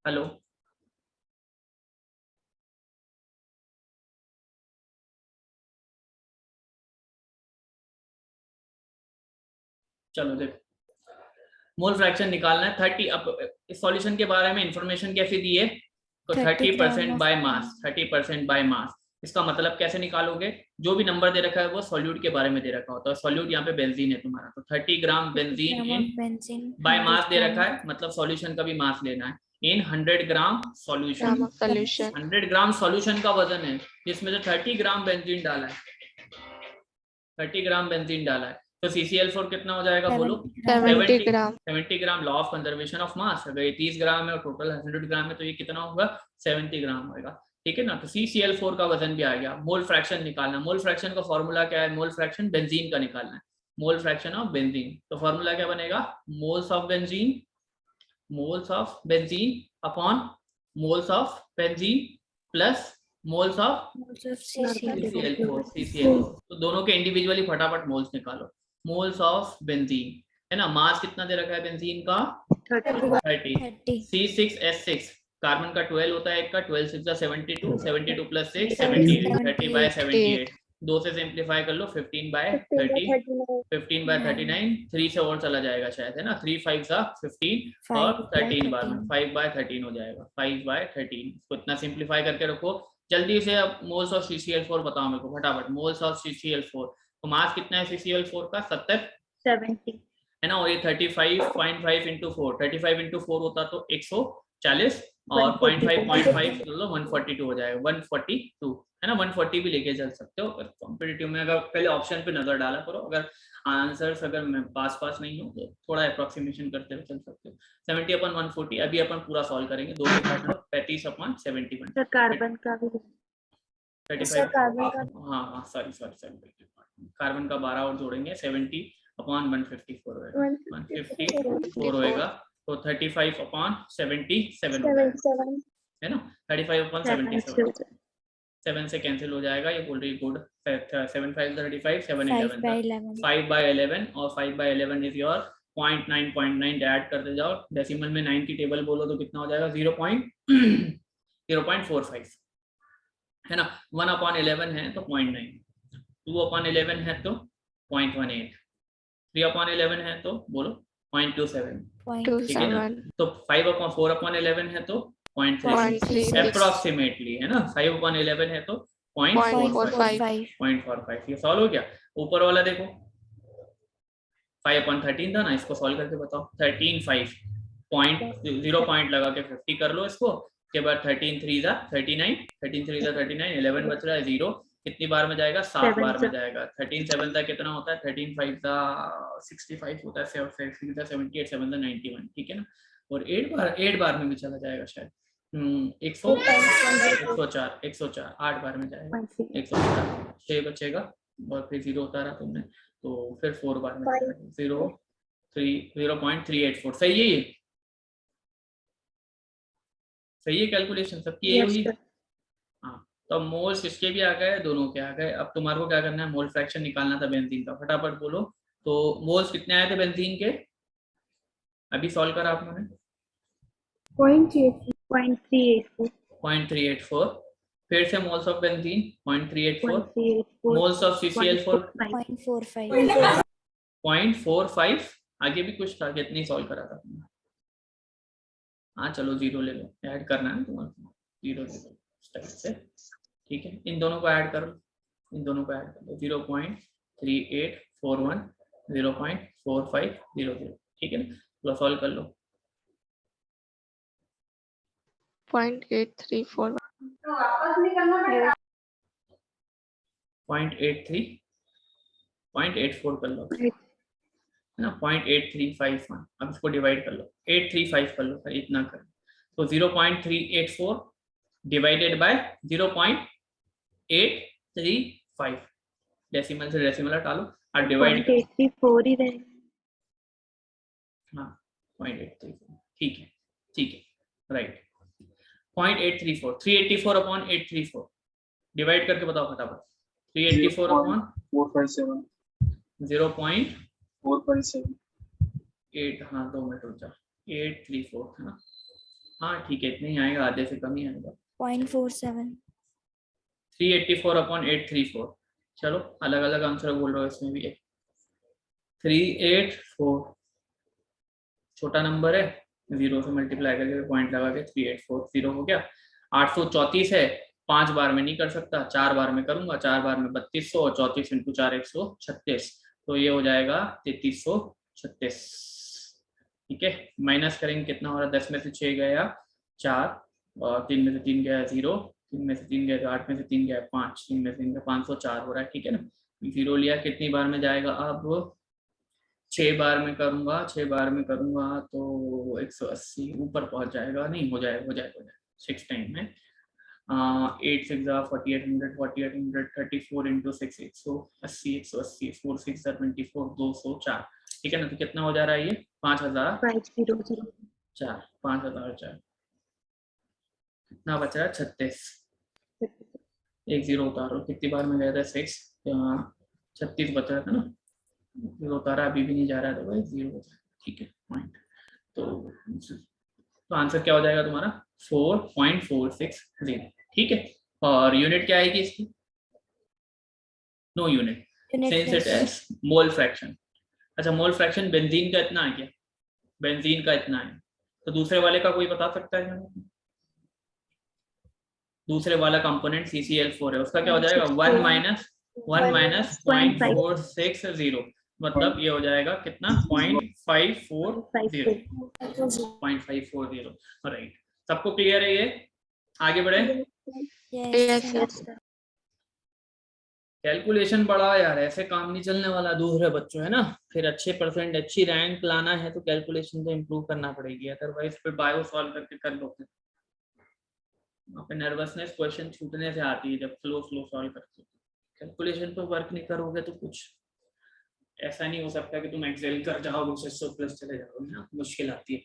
हेलो, चलो देखो, मोल फ्रैक्शन निकालना है 30, अब इस सॉल्यूशन के बारे में इंफॉर्मेशन कैसे दी है, तो 30% बाय मास, 30% बाय मास, इसका मतलब कैसे निकालोगे, जो भी नंबर दे रखा है वो सॉल्यूट के बारे में दे रखा होता है, सॉल्यूट यहाँ पे बेंजीन है तुम्हारा, तो 30 ग्राम बेंजीन इन बाय मास दे रखा है, मतलब सॉल्यूशन का भी मास लेना है, इन 100 ग्राम सॉल्यूशन, 100 ग्राम सॉल्यूशन का वजन है, जिसमें से 30 ग्राम बेंजीन डाला है, 30 ग्राम बेंजीन डाला है, तो CCl4 कितना हो जाएगा बोलो, 70 gram, law of conservation of mass, अगर ये 30 ग्राम है और टोटल 100 ग्राम है तो ये कितना होगा 70 ग्राम होगा, ठीक है ना। तो CCl4 का वजन भी आ गया, मोल फ्रैक्शन निकालना, मोल फ्रैक्शन का फॉर्मूला क्या है, मोल फ्रैक्शन बेंजीन का निकालना है, मोल फ्रैक्शन ऑफ बेंजीन, तो फॉर्मूला क्या बनेगा, moles of benzene upon moles of benzene plus moles of CCl4, तो दोनों के इंडिविजुअली फटाफट मोल्स निकालो, मोल्स ऑफ बेंजीन है ना, मास कितना दे रखा है बेंजीन का 30, C6H6 कार्बन का 12 होता है, एक का 12 6 72, 72 प्लस 6 78, 30 बाय 78, 2 से सिंप्लीफाई कर लो 15 बाय 30, 15 बाय 39, 3 से और चला जाएगा शायद, है ना, 3 5 सा 15 और 13 बार में 5 बाय 13 हो जाएगा, 5 बाय 13, इसको इतना सिंप्लीफाई करके रखो जल्दी से। अब मोल्स ऑफ CCl4 बताओ मेरे को फटाफट, मोल्स ऑफ CCl4, तो मास कितना है CCl4 का 70 है ना, और ये 35.5 इंटू 4, 35 इंटू 4 होता तो 140 और 0.5 लो 142 हो जाएगा, 142 है ना, 140 भी लेके चल सकते हो कॉम्पिटिटिव में, अगर पहले ऑप्शन पे नजर डाला करो, अगर आंसर्स अगर मैं पास नहीं हो तो थोड़ा अप्रोक्सीमेशन करते हुए चल सकते हो। 70/140 अभी अपन पूरा सॉल्व करेंगे, 2 से काट लो, 35/71, कार्बन का भी 35, हाँ सॉरी कार्बन का 12 और जोड़ेंगे, 70/154 होएगा, 154 होएगा, तो 35/77 हो जाएगा, है ना, 35/77, 7 से कैंसिल हो जाएगा, ये बोल रही गुड। 7 5 35, 7 5 11 by था 11. 5 by 11 और 5 by 11 इज योर 0.9 ऐड करते जाओ। डेसिमल में 9 की टेबल बोलो तो कितना हो जाएगा 0.45 है ना। 1/11 है तो 0.9, 2/11 है तो 0.18, 3/11 है तो बोलो 0.27, ठीक है ना। 0.27. तो 4/11 है तो 0.36 0.36. अप्रोक्सीमेटली है ना। 5/11 है तो 0.45 0.45. 0.45। ये सॉल्व हो गया। ऊपर वाला देखो 5/13 था ना, इसको सॉल्व करके बताओ। 13 5 0 पॉइंट लगा के 50 कर लो इसको। के बाद 13 3 जा 39, 13 3 जा 39, 11 बच रहा है 0। कितनी बार में जाएगा 7 बार में जाएगा। 13 7 तक कितना होता है 13 5 जा 65 होता है, 6 6 जा 78, 7 जा 91, ठीक है ना। और 8 बार में भी चला जाएगा शायद। 104 8 बार में जाएगा 104। 6 बचेगा और फिर 0 उतारा तुमने तो फिर 4 बार में जाएगा 0.384। सही है ये, सही है कैलकुलेशन सबकी यही हुई। हाँ तो अब मोल्स इसके भी आ गए, दोनों के आ गए। अब तुम्हारे को क्या करना है, मोल फ्रैक्शन निकालना था बेंजीन का, फटाफट बोलो। तो मोल्स कितने आए थे बेंजीन के, अभी सॉल्व करा आप लोगों ने? 0.384। फिर से moles of benzene 0.384, moles of CCl4 0.45. 0.45। आगे भी कुछ था, कितनी सॉल्व करा था तुमने? हाँ चलो 0 ले लो, ऐड करना है तुम्हारे, 0 ले लो स्टाइल से, ठीक है। इन दोनों को ऐड करो, इन दोनों को ऐड कर दो। 0.3841 0.4500, ठीक है ना। लो सॉल्व कर लो। 0.834. 0.84 कर लो है ना। 0.8351, अब इसको डिवाइड कर लो, 835 कर लो, फिर इतना कर। तो 0.384 डिवाइडेड बाय 0.835, डेसिमल से डेसिमल हटा लो और डिवाइड कर। 0.834 ही रहेगा। हाँ 0.834, ठीक है, ठीक है, राइट। 0.834, 384/834 डिवाइड करके बताओ फटाफट। 384/457 0.457 हाँ 2 मिनट रुक जा, 834 है ना। हाँ ठीक है, इतने ही आएगा, आधे से कम ही आएगा। 0.47. 384/834। चलो अलग अलग आंसर बोल रहा हूँ इसमें भी। 384 छोटा नंबर है, 0 से मल्टीप्लाई करके पॉइंट लगा के 384 0 हो गया। 834 है, 5 बार में नहीं कर सकता, 4 बार में करूंगा। 4 बार में 3200 और 34 × 4 136, तो ये हो जाएगा 3336, ठीक है। माइनस करेंगे कितना हो रहा है, 10 में से 6 गया 4 और 3 में से 3 गया 0, 3 में से 3 गया 8 में से 3 गया 5, 3 में से 3 गया 504 हो रहा है, ठीक है ना। 0 लिया, कितनी बार में जाएगा अब 6 बार में करूंगा, 6 बार में करूंगा तो 180 ऊपर पहुंच जाएगा, नहीं हो जाएगा 6 टाइम में। 8 6 4800, 4800 34 × 6 180, 180 4 6 24 204, ठीक है ना। तो कितना हो जा रहा है ये 5004, 5004 कितना बच रहा है 36। 1 0 उतारो, कितनी बार में गया था 6, 36 बच रहा था ना, 0 उतारा अभी भी नहीं जा रहा है तो भाई 0 बचा, ठीक है पॉइंट। तो आंसर क्या हो जाएगा तुम्हारा 4.460, ठीक है। और यूनिट क्या आएगी इसकी, no unit since it is mole fraction. अच्छा मोल फ्रैक्शन बेंजीन का इतना है क्या, बेंजीन का इतना है, तो दूसरे वाले का कोई बता सकता है क्या? दूसरे वाला कंपोनेंट CCl4 है, उसका क्या हो जाएगा 1 माइनस 0.460, मतलब ये हो जाएगा कितना 0.540, राइट। सबको क्लियर है ये, आगे बढ़े। Yes. कैलकुलेशन बड़ा यार, ऐसे काम नहीं चलने वाला दूसरे बच्चों, है ना। फिर अच्छे परसेंट अच्छी रैंक लाना है तो कैलकुलेशन तो इम्प्रूव करना पड़ेगी, अदरवाइज फिर बायो सॉल्व करके कर लो। नर्वसनेस क्वेश्चन छूटने से आती है जब स्लो सॉल्व करते हो। कैलकुलेशन पे वर्क नहीं करोगे तो कुछ ऐसा नहीं हो सकता कि तुम एक्सेल कर जाओगे 600+ चले जाओगे ना, मुश्किल आती है।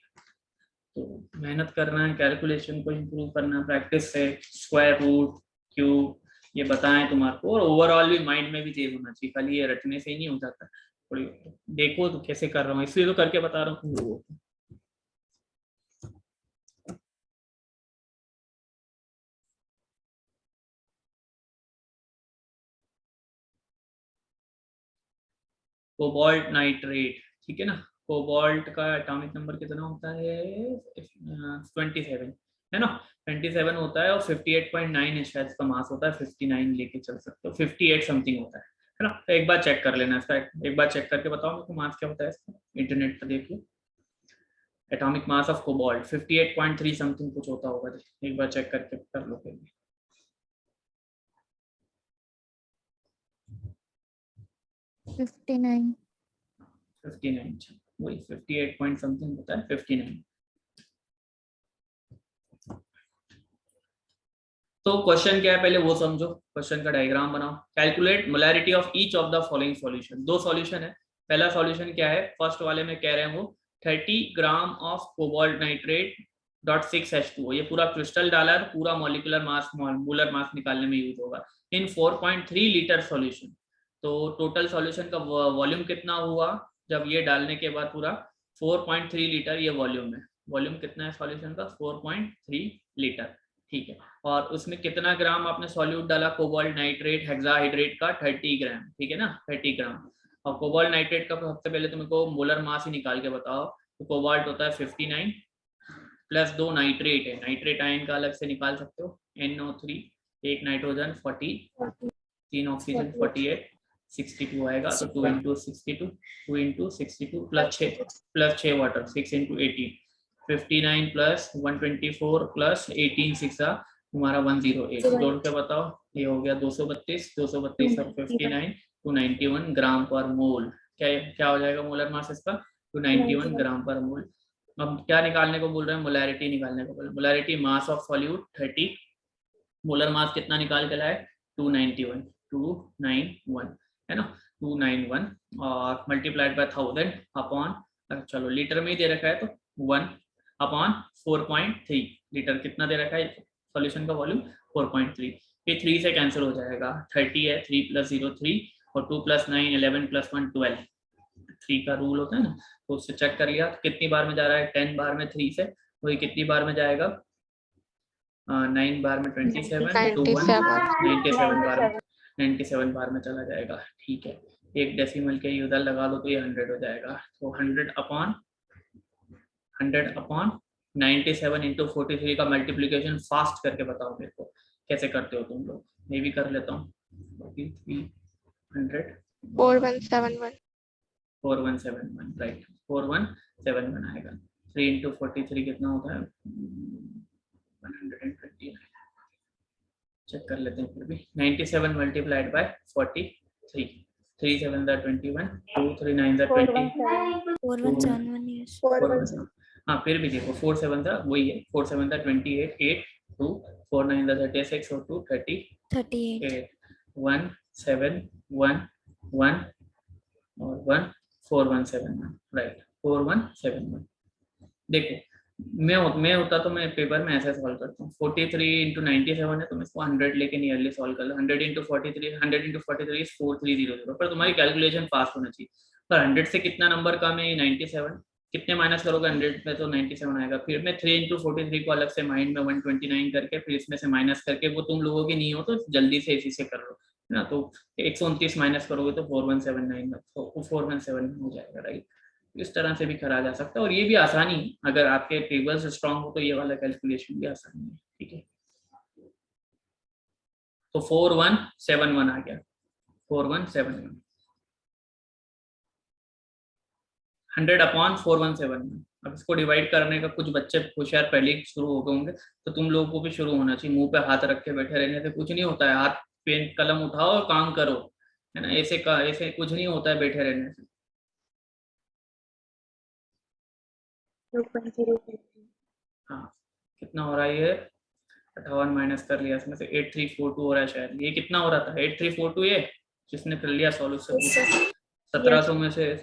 तो मेहनत करना है, कैलकुलेशन को इम्प्रूव करना प्रैक्टिस से, स्क्वायर रूट क्यूब ये बताएं तुम्हारे को, और ओवरऑल भी माइंड में भी चेंज होना चाहिए, खाली ये रटने से ही नहीं हो जाता। थोड़ी देखो तो कैसे कर रहा हूँ, इसलिए तो करके बता रहा हूँ तुम लोगों को। कोबाल्ट नाइट्रेट, ठीक है ना। कोबाल्ट का एटॉमिक नंबर कितना होता है? 27 है ना, 27 होता है, और 58.9 है शायद इसका मास होता है। 59 लेके चल सकते हो, 58 समथिंग होता है ना। तो एक बार चेक कर लेना इसका, एक बार चेक करके बताओ मेरे को मास क्या होता है इसका, इंटरनेट पर देखिए। Atomic mass of cobalt 58.3 something कुछ होता होगा, एक बार चेक करके कर लो फिर। 59 59 वही 58 पॉइंट समथिंग होता है, 59। तो क्वेश्चन क्या है पहले वो समझो, क्वेश्चन का डायग्राम बनाओ। Calculate molarity of each of the following solution. दो सॉल्यूशन है, पहला सॉल्यूशन क्या है, फर्स्ट वाले में कह रहे हैं वो 30 gram of cobalt nitrate .6H2O, ये पूरा क्रिस्टल डाला है, पूरा मॉलिक्यूलर मास मोलर मास निकालने में यूज होगा इन 4.3 लीटर सॉल्यूशन। तो टोटल सॉल्यूशन का वॉल्यूम कितना हुआ जब ये डालने के बाद पूरा 4.3 लीटर ये वॉल्यूम है। वॉल्यूम कितना है सॉल्यूशन का? 4.3 लीटर, ठीक है। और उसमें कितना ग्राम आपने सॉल्यूट डाला? कोबाल्ट नाइट्रेट हेक्साहाइड्रेट का 30 ग्राम, ठीक है ना, 30 ग्राम। और कोबाल्ट नाइट्रेट का सबसे पहले तुमको मोलर मास ही निकाल के बताओ। तो कोबाल्ट होता है 59 प्लस 2 नाइट्रेट है, नाइट्रेट आयन का अलग से निकाल सकते हो, NO3, एक नाइट्रोजन 40, 3 ऑक्सीजन 48, 62 आएगा। तो 2 into 62, 2 into 62 plus 6 water, 6 into 18, 59 plus 124 plus 18 6 तुम्हारा 108, जोड़ के बताओ। ये हो गया 232, 232 और 59 291 ग्राम पर मोल। क्या हो जाएगा मोलर मास इसका? 291 ग्राम पर मोल। अब क्या निकालने को बोल रहे हैं? मोलैरिटी निकालने को बोल रहे हैं। Molarity mass of solute 30, molar mass कितना निकाल के लाए? 291 है ना, 291 और मल्टीप्लाइड बाय 1000 अपॉन, चलो लीटर में ही दे रखा है तो 1 अपॉन 4.3 लीटर। कितना दे रखा है सॉल्यूशन का वॉल्यूम? 4.3। ये 3 से कैंसिल हो जाएगा, 30 है, 3 + 0 3 और 2 + 9 11 + 1 12, 3 का रूल होता है ना, तो उससे चेक कर लिया कितनी बार में जा रहा है, 10 बार में 3 से, वही कितनी बार में जाएगा? 9 बार में 27, 2 1 97 बार में चला जाएगा, ठीक है। एक डेसिमल के उधर लगा दो तो ये 100 हो जाएगा। तो 100 अपॉन 97 इंटू 43 का मल्टीप्लीकेशन फास्ट करके बताओ मेरे को कैसे करते हो तुम लोग। मैं भी कर लेता हूँ। 4171 राइट, 4171 आएगा। 3 इंटू 43 कितना होता है? 120। चेक कर लेते हैं फिर भी। 97 मल्टीप्लाइड बाय 43, 3 7 21, 2 3 9 20, 4171 हाँ फिर भी देखो 4 7 वही है, 4 7 28, 8 2 4 9 36 और 2 38, 1 7 1 1 और 1 4171 राइट, 4171। देखो मैं होता तो मैं पेपर में ऐसे सॉल्व करता हूँ। 43 इंटू 97 है तो मैं इसको 100 लेके नियरली सॉल्व कर लो। 100 इंटू 43 इज 4300, पर तुम्हारी कैलकुलेशन फास्ट होना चाहिए। पर 100 से कितना नंबर कम है? 97, कितने माइनस करोगे 100 में तो 97 आएगा। फिर मैं 3 इंटू 43 को अलग से माइंड में 129 करके फिर इसमें से माइनस करके, वो तुम लोगों की नहीं हो तो जल्दी से इसी से कर लो है ना। तो 129 माइनस करोगे तो 4179 4179 हो जाएगा राइट। इस तरह से भी करा जा सकता है, और ये भी आसानी, अगर आपके टेबल्स स्ट्रांग हो तो ये वाला कैलकुलेशन भी आसानी है, ठीक है। तो 4171 आ गया, 4171 100 अपॉन 4171। अब इसको डिवाइड करने का कुछ बच्चे होशियार पहले ही शुरू हो गए होंगे, तो तुम लोगों को भी शुरू होना चाहिए। मुंह पे हाथ रख के बैठे रहने से कुछ नहीं होता है। हाथ पेन कलम उठाओ और काम करो, है ना। ऐसे कुछ नहीं होता है बैठे रहने से। हाँ कितना हो रहा है ये? 58 माइनस कर लिया इसमें से 8342 हो रहा है शायद। ये कितना हो रहा था? 8342 ये जिसने कर लिया सॉल्यूशन। 1700 में से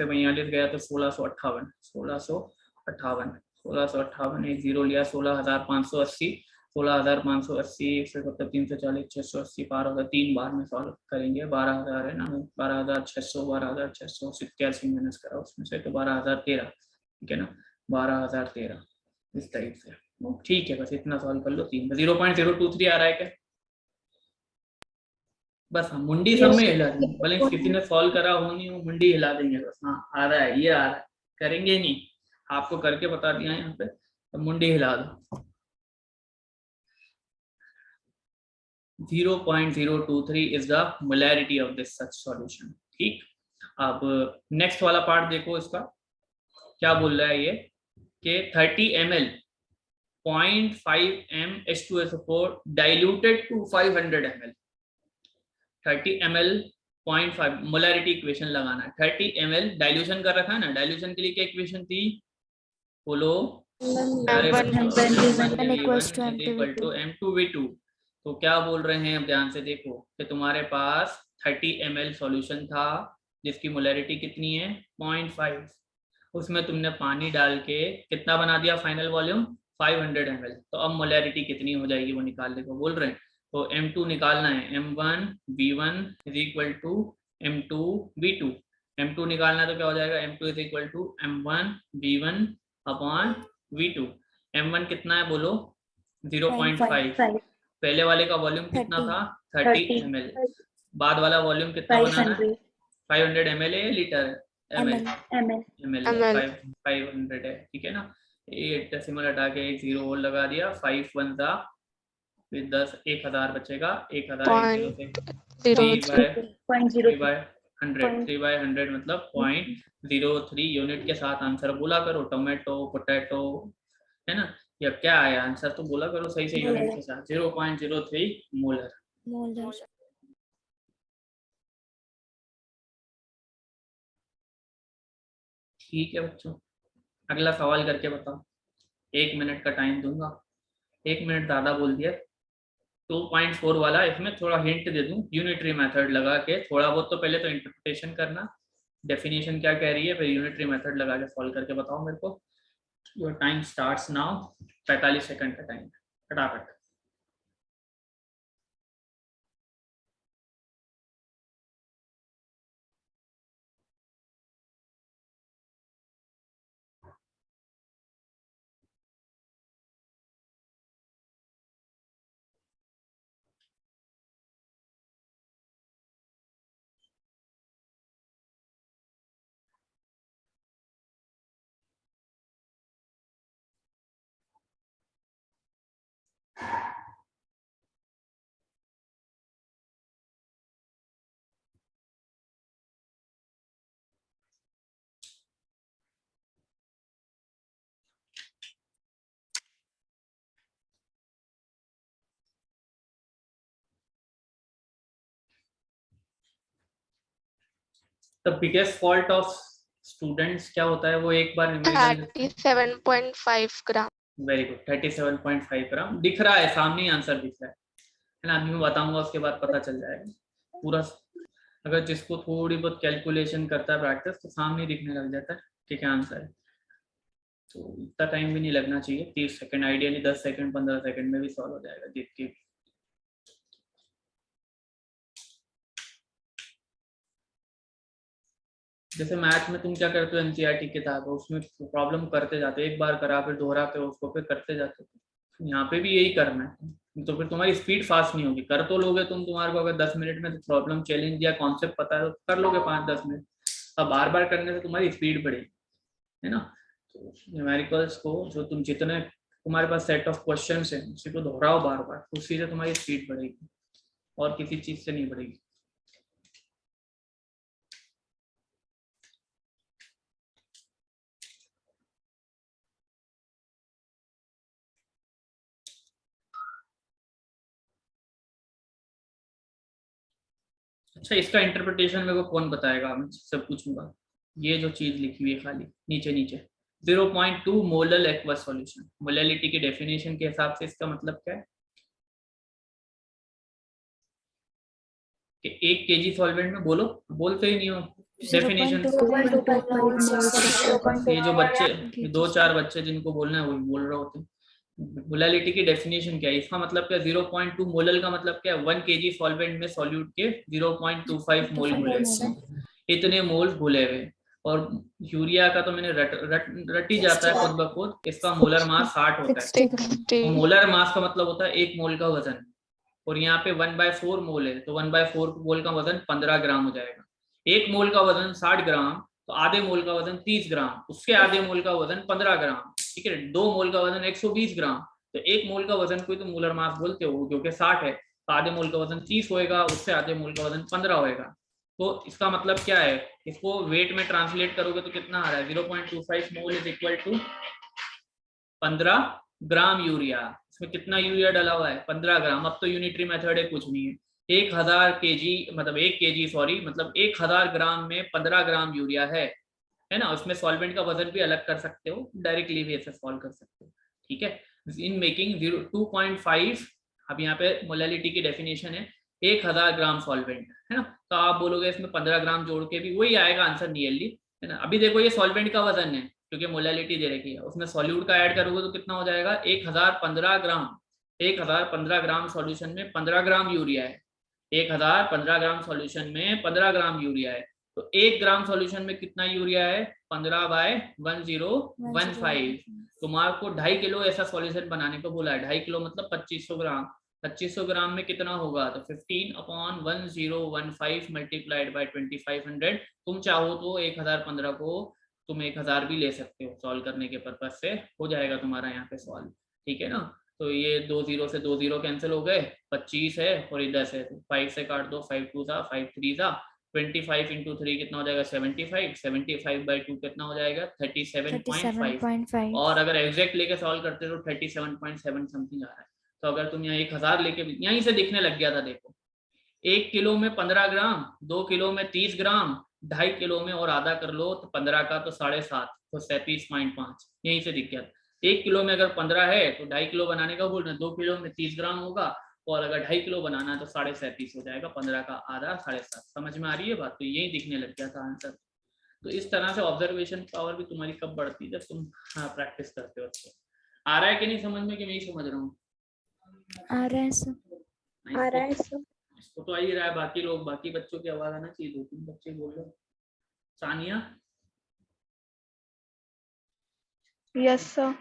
42 गया तो 1658 एक जीरो लिया, 16580, 16,580, 170, 340, 680 पार होगा। 3 बार में सॉल्व करेंगे। 12,000 है ना, 12,600, 12,687 माइनस करा उसमें से, तो 12,013, ठीक है ना, 12,013 इस टाइप से। ठीक है, बस इतना सॉल्व कर लो। 3 0.023 आ रहा है क्या? बस हम मुंडी सब में हिला देंगे, भले किसी ने सॉल्व करा हो नहीं हो, मुंडी हिला देंगे बस। हाँ आ रहा है, ये आ रहा है, करेंगे नहीं, आपको करके बता दिया यहाँ पे, तो मुंडी हिला दो। 0.023 is the molarity of this such solution। ठीक, अब नेक्स्ट वाला पार्ट देखो, इसका क्या बोल रहा है ये कि 30 ml 0.5 m H2SO4 diluted to 500 ml। 30 ml 0.5 molarity equation लगाना है। 30 ml डाइल्यूशन कर रखा है ना, डाइल्यूशन के लिए क्या इक्वेशन थी, बोलो। M2V2। तो क्या बोल रहे हैं, अब ध्यान से देखो कि तुम्हारे पास 30 ml सॉल्यूशन था जिसकी मोलैरिटी कितनी है 0.5, उसमें तुमने पानी डाल के कितना बना दिया, फाइनल वॉल्यूम 500 ml। तो अब मोलैरिटी कितनी हो जाएगी वो निकालने को बोल रहे हैं। तो M2 निकालना है, M1V1 is equal to M2V2। M2 निकालना है तो क्या हो जाएगा, M2 is equal to M1V1 upon V2। M1 कितना है बोलो, 0.5। पहले वाले का वॉल्यूम कितना था 30 ml, बाद वाला वॉल्यूम कितना बनाना है 500 ml है, लीटर है, ml 500 है, ठीक है ना। 8 डेसिमल हटा के 1 0 और लगा दिया, 5 1 था, फिर 10 1000 बचेगा, 1000 3/100 मतलब 0.03 यूनिट के साथ आंसर बोला करो। टोमेटो, पोटैटो, है ना, या क्या आया आंसर तो बोला करो सही से यूनिट के साथ। 0.03 मोलर। ठीक है बच्चों, अगला सवाल करके बताओ। 1 मिनट का टाइम दूंगा, 1 मिनट ज्यादा बोल दिया। 2.4 वाला, इसमें थोड़ा हिंट दे दूं, यूनिटरी मेथड लगा के थोड़ा बहुत, तो पहले तो इंटरप्रिटेशन करना, डेफिनेशन क्या कह रही है, फिर यूनिटरी मेथड लगा के सॉल्व करके बताओ मेरे को। Your time starts now. 45 second का टाइम, फटाफट। The biggest fault of students क्या होता है, वो एक बार 37.5 ग्राम। वेरी गुड, 37.5 ग्राम दिख रहा है, सामने ही आंसर दिख रहा है ना। अभी मैं बताऊंगा उसके बाद पता चल जाएगा पूरा। अगर जिसको थोड़ी बहुत कैलकुलेशन करता है प्रैक्टिस, तो सामने दिखने लग जाता है ठीक है आंसर है। तो इतना टाइम भी नहीं लगना चाहिए, 30 सेकंड, आइडियली 10 सेकंड 15 सेकंड में भी सॉल्व हो जाएगा देख के। जैसे मैथ में तुम क्या करते हो, एनसीईआरटी किताब है उसमें प्रॉब्लम करते जाते हो, एक बार करा फिर दोहराते हो उसको, फिर करते जाते हो। यहाँ पे भी यही करना है, तो फिर तुम्हारी स्पीड फास्ट नहीं होगी। कर तो लोगे तुम, तुम्हारे को अगर 10 मिनट में प्रॉब्लम चैलेंज या कॉन्सेप्ट पता है तो कर लोगे 5-10 मिनट। अब बार बार करने से तुम्हारी स्पीड बढ़ेगी, है ना। तो न्यूमेरिकल्स को जो तुम जितने तुम्हारे पास सेट ऑफ क्वेश्चन है उसी को दोहराओ बार बार, उसी से तुम्हारी स्पीड बढ़ेगी और किसी चीज से नहीं बढ़ेगी। अच्छा, इसका इंटरप्रिटेशन मेरे को कौन बताएगा, मैं सब पूछूंगा। ये जो चीज लिखी हुई है खाली नीचे नीचे, 0.2 मोलल एक्वस सॉल्यूशन, मोलैलिटी की डेफिनेशन के हिसाब से इसका मतलब क्या है कि 1 kg सॉल्वेंट में, बोलो, बोलते ही नहीं हो डेफिनेशन। ये जो बच्चे 2-4 बच्चे जिनको बोलना है वही बोल रहे होते, मोलालिटी की डेफिनेशन क्या है, इसका मतलब क्या, 0.2 मोलल का मतलब क्या है, 1 kg सॉल्वेंट में सॉल्यूट के 0.25 मोल घुले हुए, इतने मोल घुले हुए। और यूरिया का तो मैंने रट ही जाता है खुद ब खुद, इसका मोलर मास 60 होता है। तो मोलर मास का मतलब होता है 1 मोल का वजन, और यहाँ पे 1/4 मोल है, तो 1/4 मोल का वजन 15 ग्राम हो जाएगा। 1 मोल का वजन 60 ग्राम, तो आधे मोल का वजन 30 ग्राम, उसके आधे मोल का वजन 15 ग्राम, ठीक है। 2 मोल का वजन 120 ग्राम, तो 1 मोल का वजन को तो मोलर मास बोलते हो, क्योंकि 60 है, तो आधे मोल का वजन 30 होएगा, उससे आधे मोल का वजन 15 होएगा। तो इसका मतलब क्या है, इसको वेट में ट्रांसलेट करोगे तो कितना आ रहा है, 0.25 mole is equal to 15 gram urea. इसमें कितना यूरिया डाला हुआ है, 15 ग्राम। अब तो यूनिटरी मेथड है, कुछ नहीं है, 1000 केजी मतलब 1 केजी सॉरी मतलब 1000 ग्राम में 15 ग्राम यूरिया है ना। उसमें सॉल्वेंट का वजन भी अलग कर सकते हो, डायरेक्टली भी ऐसे सॉल्व कर सकते हो, ठीक है। इन मेकिंग 2.5, अब यहाँ पे मोलालिटी की डेफिनेशन है 1000 ग्राम सॉल्वेंट, है ना। तो आप बोलोगे इसमें 15 ग्राम जोड़ के भी वही आएगा आंसर नियरली, है ना। अभी देखो ये सॉल्वेंट का वजन है, क्योंकि मोलालिटी दे रखी है, उसमें सॉल्यूट का ऐड करोगे तो कितना हो जाएगा, 1015 ग्राम। 1015 ग्राम सॉल्यूशन में 15 ग्राम यूरिया है, 1015 ग्राम सॉल्यूशन में 15 ग्राम यूरिया है। तो 1 ग्राम सॉल्यूशन में कितना यूरिया है, 15/1015। तुम्हारे को 2.5 किलो ऐसा सॉल्यूशन बनाने को बोला है, 2.5 किलो मतलब 2500 ग्राम। 2500 ग्राम में कितना होगा, तो 15/1015 मल्टीप्लाइड बाय 2500। तुम चाहो तो 1015 को तुम 1000 भी ले सकते हो, सॉल्व करने के पर्पज से हो जाएगा तुम्हारा यहाँ पे सॉल्व, ठीक है ना। तो ये 2 0 से 2 0 कैंसिल हो गए, 25 है और ये 10 है, तो 5 से काट दो, 5 2 था, 5 3 था, 25 इंटू 3 कितना हो जाएगा, 75, 75/2 कितना हो जाएगा, 37.5। और अगर एग्जैक्ट लेके सॉल्व करते हो तो 37.7 समथिंग आ रहा है। तो अगर तुम यहाँ 1000 लेके, यहीं से दिखने लग गया था, देखो 1 किलो में 15 ग्राम, 2 किलो में 30 ग्राम, 2.5 किलो में और आधा कर लो तो 15 का तो 7.5, तो 37.5 यहीं से दिख गया। 1 किलो में अगर 15 है तो 2.5 किलो बनाने का बोल रहे हैं, 2 किलो में 30 ग्राम होगा, और अगर 2.5 किलो बनाना है तो 37.5 हो जाएगा, 15 का आधा 7.5। समझ में आ रही है बात, तो यही दिखने लग गया था आंसर। तो इस तरह से ऑब्जर्वेशन पावर भी तुम्हारी कब बढ़ती है, जब तुम प्रैक्टिस करते हो। अच्छे आ रहा है कि नहीं समझ में, कि नहीं समझ रहा हूँ, आ रहा है सर, आ रहा है सर। इसको तो आ ही रहा है, बाकी लोग, बाकी बच्चों की आवाज आना चाहिए, 2-3 बच्चे बोल रहे। Sania, yes sir.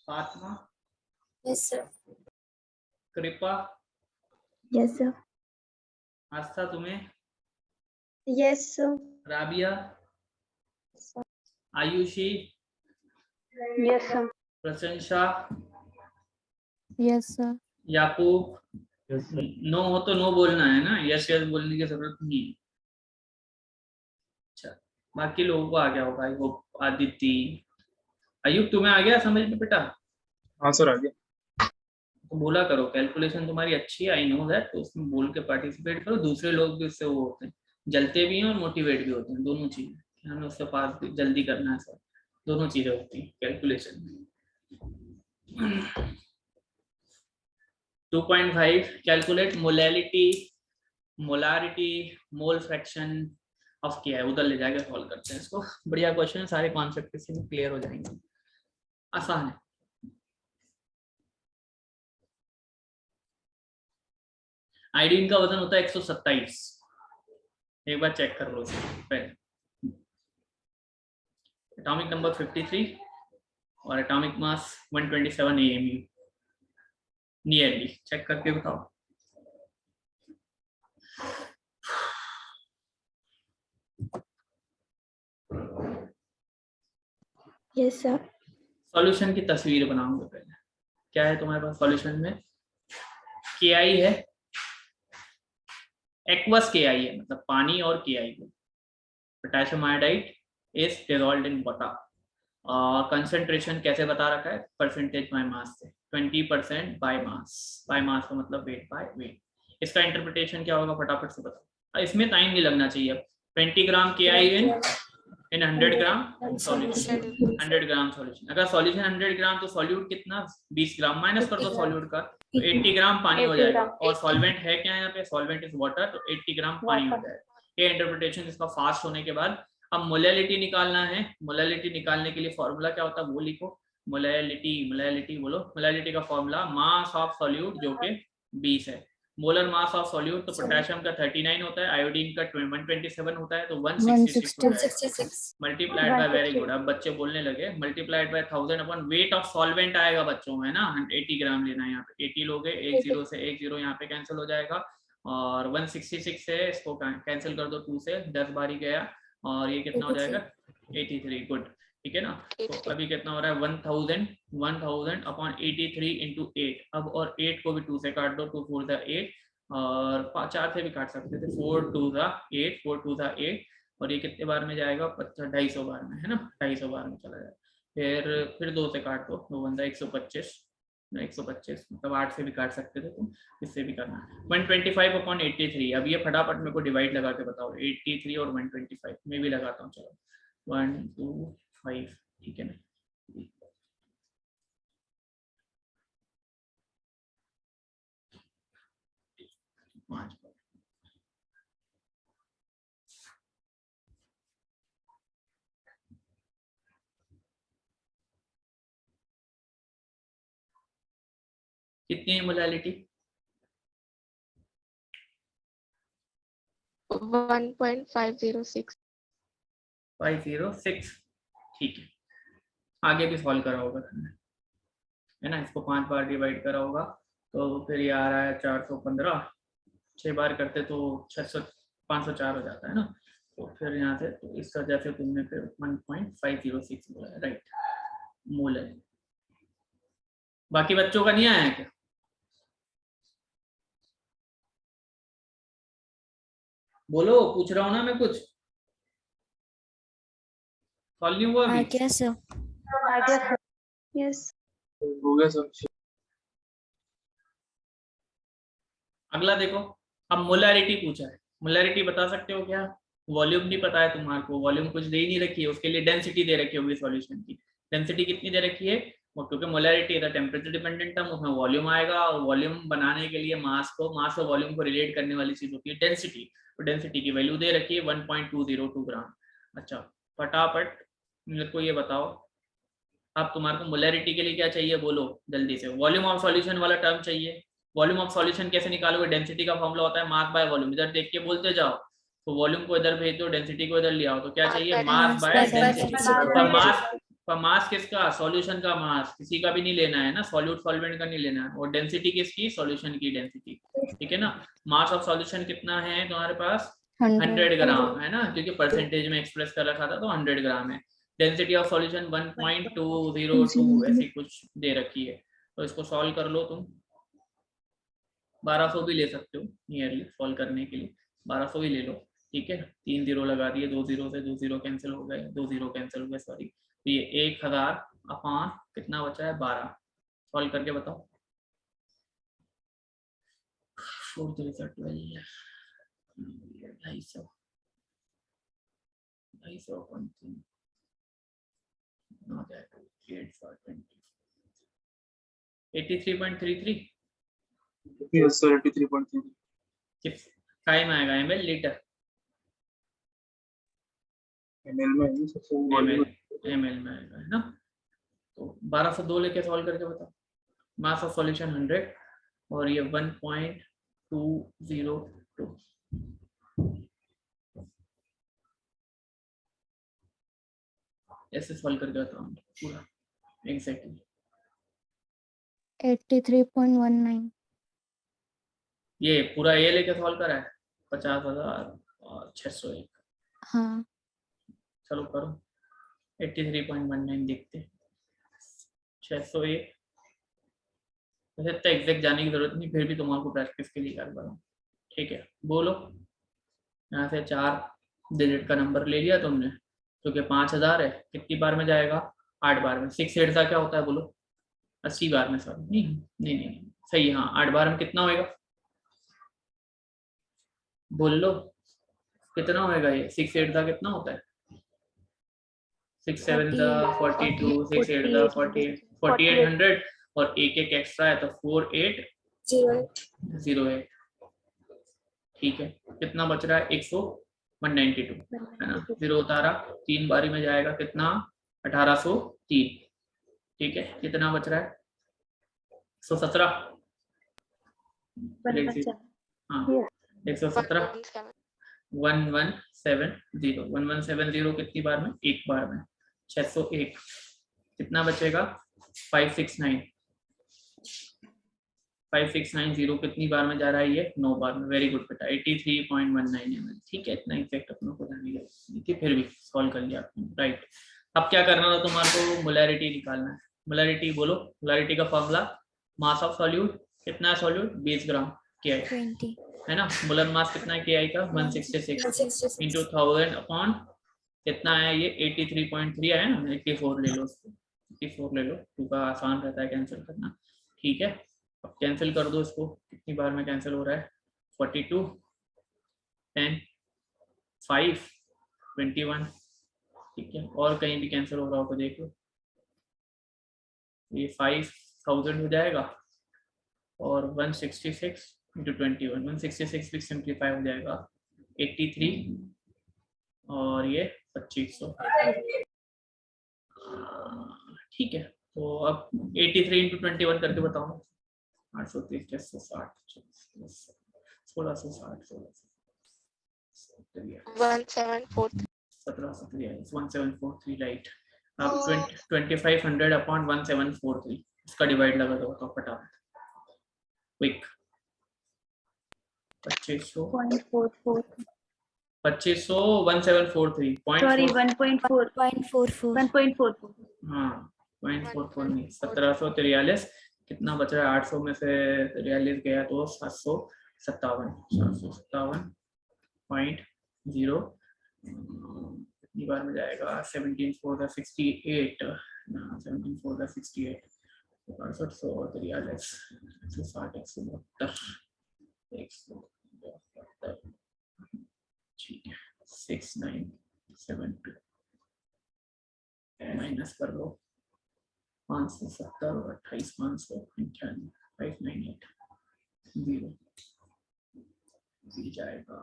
Fatima, yes sir, कृपा, यस सर। आस्था, तुम्हें, yes sir. Rabia, Ayushi, yes sir. प्रशंसा, यस सर, याकूब, नो हो तो नो बोलना है ना, यस यस बोलने की जरूरत नहीं है। अच्छा, बाकी लोगों को आ गया होगा, वो आदित्य, अयुब तुम्हें आ गया समझ में बेटा? हाँ सर आ गया। तो बोला करो, कैलकुलेशन तुम्हारी अच्छी है, आई नो दैट, तो उसमें बोल के पार्टिसिपेट करो, दूसरे लोग भी उससे वो होते हैं, जलते भी हैं और मोटिवेट भी होते हैं, दोनों चीजें। हमें उससे पास भी जल्दी करना है सर, दोनों चीजें होती हैं कैलकुलेशन में। 2.5 calculate molality, molarity, mole fraction of क्या है, उधर ले जाकर सॉल्व करते हैं इसको। बढ़िया क्वेश्चन है, सारे कॉन्सेप्ट इससे क्लियर हो जाएंगे, आसान है। आयोडीन का वजन होता है 127, एक बार चेक कर लो पहले। एटॉमिक नंबर 53 और atomic mass 127 AMU, nearly check करके बताओ। Yes sir. सॉल्यूशन की तस्वीर बनाऊंगा पहले। क्या है तुम्हारे पास सॉल्यूशन में, KI है, एक्वस KI है, मतलब पानी और KI को, potassium iodide is dissolved in water. Concentration कैसे बता रखा है, परसेंटेज बाय मास से, 20% बाय मास, बाय मास का मतलब वेट बाय वेट। इसका इंटरप्रिटेशन क्या होगा फटाफट से बताओ, इसमें टाइम नहीं लगना चाहिए। 20 ग्राम KI इन 100 ग्राम सॉल्यूशन, 100 ग्राम सॉल्यूशन। अगर सॉल्यूशन 100 ग्राम तो सॉल्यूट कितना 20 ग्राम, माइनस कर दो सॉल्यूट का, तो 80 ग्राम पानी हो जाएगा। और सॉल्वेंट है क्या यहाँ पे, सॉल्वेंट इज वाटर, तो 80 ग्राम पानी हो जाएगा। ये इंटरप्रिटेशन इसका फास्ट होने के बाद अब मोलैलिटी निकालना है। मोलैलिटी निकालने के लिए फॉर्मूला क्या होता है वो लिखो, मोलैलिटी बोलो। मोलैलिटी का फॉर्मूला मास ऑफ सॉल्यूट जो कि 20 है। मोलर मास ऑफ सॉल्यूट तो पोटेशियम का 39 होता है, आयोडीन का 127 होता है, तो 166 होता है। 166 मल्टीप्लाइड बाय, वेरी गुड, अब बच्चे बोलने लगे, multiplied by 1000 upon weight of solvent आएगा बच्चों में ना, 80 ग्राम लेना है यहाँ पे, 80 लोगे, एक जीरो से एक जीरो यहाँ पे कैंसिल हो जाएगा, और 166 से इसको कैंसिल कर दो 2 से, 10 बार ही गया, और ये कितना हो जाएगा 83, गुड, ठीक है ना। तो अभी कितना हो रहा है 1000 अपॉन 83 इंटू 8, अब और 8 को भी 2 से काट दो, 2 4 दा 8, और 4 से भी काट सकते थे, 4 2 दा 8, 4 2 दा 8, और ये कितने बार में जाएगा 250 बार में, है ना, 250 बार में चला जाएगा। फिर 2 से काट दो, 2 बंदा 125, 125 मतलब 8 से भी काट सकते थे तुम, इससे भी करना। 125 अपॉन 83, अब ये फटाफट मेरे को डिवाइड लगा के बताओ, 83 और 125 मैं भी लगाता हूँ, चलो 1 2 5, ठीक है ना। कितनी है मोलैलिटी? 1.506, 506, ठीक है। आगे भी सॉल्व करा होगा तुमने, है ना, इसको 5 बार डिवाइड करा होगा, तो फिर ये आ रहा है 415, 6 बार करते तो 600 504 हो जाता है ना, तो फिर यहाँ से तो इस वजह से तुमने फिर 1.506 बोला है, राइट, मोल है। बाकी बच्चों का नहीं आया है क्या? बोलो, पूछ रहा हूँ ना मैं, कुछ सॉल्व नहीं हुआ अभी? क्या सर? यस हो गया सर। अगला देखो, अब मोलैरिटी पूछा है, मोलैरिटी बता सकते हो क्या? वॉल्यूम नहीं पता है तुम्हारे को, वॉल्यूम कुछ दे ही नहीं रखी है, उसके लिए डेंसिटी दे रखी होगी सॉल्यूशन की। डेंसिटी कितनी दे रखी है? वो क्योंकि मोलैरिटी है टेम्परेचर डिपेंडेंट टर्म, उसमें वॉल्यूम आएगा, और वॉल्यूम बनाने के लिए मास और वॉल्यूम को रिलेट करने वाली चीज होती है डेंसिटी, तो डेंसिटी की वैल्यू दे रखी है 1.202 ग्राम। अच्छा, फटाफट मेरे को ये बताओ, अब तुम्हारे को मोलैरिटी के लिए क्या चाहिए बोलो जल्दी से? वॉल्यूम ऑफ सॉल्यूशन वाला टर्म चाहिए। वॉल्यूम ऑफ सॉल्यूशन कैसे निकालोगे? डेंसिटी का फॉर्मूला होता है मास बाय वॉल्यूम, इधर देख के बोलते जाओ, तो वॉल्यूम को इधर भेज दो, डेंसिटी को इधर ले आओ, तो क्या चाहिए? Mass by density. पर मास किसका? सॉल्यूशन का मास, किसी का भी नहीं लेना है ना, सॉल्यूट सॉल्वेंट का नहीं लेना है, और डेंसिटी किसकी? सॉल्यूशन की डेंसिटी, ठीक है ना। मास ऑफ सॉल्यूशन कितना है तुम्हारे पास? 100 ग्राम, है ना, क्योंकि परसेंटेज में एक्सप्रेस कर रखा था तो 100 ग्राम है। डेंसिटी ऑफ सॉल्यूशन 1.202 ऐसी कुछ दे रखी है, तो इसको सॉल्व कर लो तुम। 1200 भी ले सकते हो नियरली सॉल्व करने के लिए, 1200 ही ले लो, ठीक है। 3 जीरो लगा दिए, 2 जीरो से 2 जीरो कैंसिल हो गए, 2 जीरो कैंसिल हो गए, सॉरी। तो ये 1000 अपॉन कितना बचा है? 12। सॉल्व करके बताओ। 4 3 12, 250, 250 अपॉन 3, 83.33 यस सर 83.3 काय में आएगा? ml litre? ml में है सबसे वॉल्यूम ml में आएगा, है ना। तो 1202 लेके सॉल्व करके बताओ। मास ऑफ सॉल्यूशन 100 और ये 1.202, ऐसे सॉल्व करके बताओ पूरा एग्जैक्टली। 83.19 ये पूरा ये लेके सॉल्व करा है 50,601। हाँ चलो करो 83.19 देखते, 601। वैसे तो एग्जैक्ट जाने की जरूरत नहीं, फिर भी तुम्हारे को प्रैक्टिस के लिए कर रहा हूँ, ठीक है। बोलो, यहाँ से 4 डिजिट का नंबर ले लिया तुमने, क्योंकि 5000 है, कितनी बार में जाएगा? 8 बार में। 6 8 का क्या होता है बोलो? 80 बार में, सॉरी नहीं नहीं नहीं सही, हाँ 8 बार में कितना होएगा? बोल लो कितना होएगा ये? 6 8 का कितना होता है? 6 7 42, 6 8 48, 4800, और एक एक्स्ट्रा है तो 4808, ठीक है। कितना बच रहा है? 192, है ना। 0 उतारा, 3 बारी में जाएगा कितना? 1803, ठीक है, कितना बच रहा है? 117। हाँ 117 1170 1170 कितनी बार में? एक बार में 601। कितना बचेगा? 569 5690 कितनी बार में जा रहा है? ये 9 बार में। वेरी गुड बेटा, 83.19 ml। ठीक है, इतना इफेक्ट अपनों को जाने की, फिर भी सॉल्व कर लिया आपने, राइट। अब क्या करना था तुम्हारे को? मोलैरिटी निकालना है। मोलैरिटी बोलो, मोलैरिटी का फॉर्मूला मास ऑफ सॉल्यूट कितना है? सॉल्यूट 20 ग्राम KI 20 है ना। मोलर मास कितना है KI का? 166 इंटू 1000 अपॉन कितना है ये? 83.3 है ना। 84 ले लो उसको, 84 ले लो, क्योंकि आसान रहता है कैंसिल करना। ठीक है, अब कैंसिल कर दो इसको। कितनी बार में कैंसिल हो रहा है? 42 10 5 21। ठीक है, और कहीं भी कैंसिल हो रहा हो तो देख लो। ये 5000 हो जाएगा और 166 इंटू 21 166 भी सिंप्लीफाई हो जाएगा 83 और ये 2500। ठीक है, तो अब 83 इंटू 21 करके बताओ। 830 660 1660 1743 राइट। अब 2500 अपॉन 1743 इसका डिवाइड लगा दो तो फटाफट क्विक। 2500 1743 1.44 हाँ 0.44 नहीं 1743। कितना बच रहा है? 800 में से 43 गया तो 757.0 कितनी बार में जाएगा? 17 4 68 17 4 68 743 160 172 ठीक है 6972 माइनस कर लो 570 और 28 595 598 0 जाएगा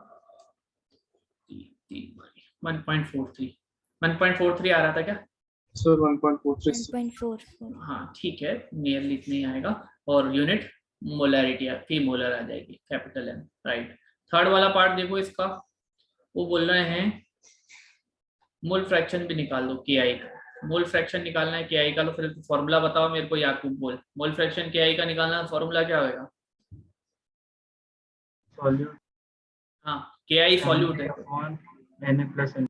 1.43 1.43 आ रहा था क्या सर? 1.43 1.44 हाँ ठीक है, नियरली इतना ही आएगा। और यूनिट मोलैरिटी आपकी मोलर आ जाएगी, कैपिटल M, राइट। थर्ड वाला पार्ट देखो इसका, वो बोल रहे हैं मोल फ्रैक्शन भी निकाल दो KI का। मोल फ्रैक्शन निकालना है KI का, तो फिर फॉर्मूला बताओ मेरे को याकूब बोल। मोल फ्रैक्शन KI का निकालना है, फॉर्मूला क्या होगा? सॉल्यूट हाँ KI सॉल्यूट है Na+N।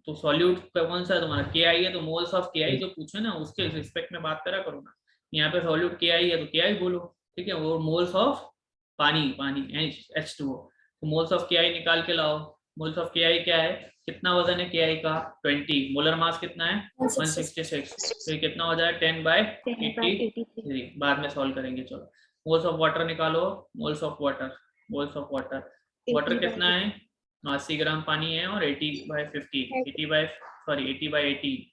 तो सॉल्यूट का कौन सा है तुम्हारा? KI है, तो मोल्स ऑफ KI जो पूछे ना उसके रिस्पेक्ट में बात करा करो ना। यहाँ पे सॉल्यूट KI है तो KI बोलो, ठीक है। वो मोल्स ऑफ पानी H2O, तो मोल्स ऑफ KI निकाल के लाओ। मोल्स ऑफ KI क्या है? कितना वजन है KI का? 20। मोलर मास कितना है? 166। तो कितना हो जाए? 10/83। बाद में सॉल्व करेंगे, चलो। मोल्स ऑफ वाटर निकालो। मोल्स ऑफ वाटर वाटर कितना है? 80 ग्राम पानी है और 80/50 80/80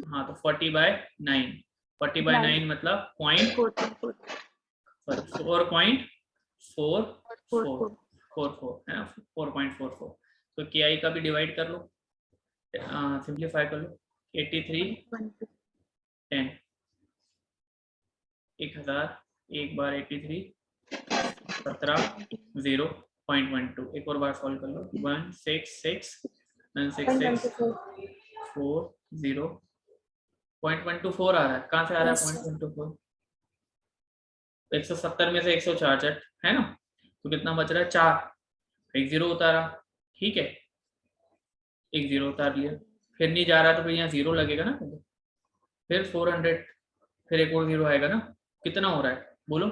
हाँ तो 40/9 40/9 मतलब 4.44 है ना 4.44। तो KI का भी डिवाइड कर लो, सिंप्लीफाई कर लो। 83 10 1000 एक बार 83 17 0.12। एक और बार सॉल्व कर लो 166 0.124 आ रहा है। कहाँ से आ रहा है 0.124? 170 में से 166 है ना, तो कितना बच रहा है? 4। एक 0 उतारा, ठीक है, एक 0 उतार लिया। फिर नहीं जा रहा तो फिर यहाँ 0 लगेगा ना, फिर 400, फिर एक और 0 आएगा ना। कितना हो रहा है बोलो?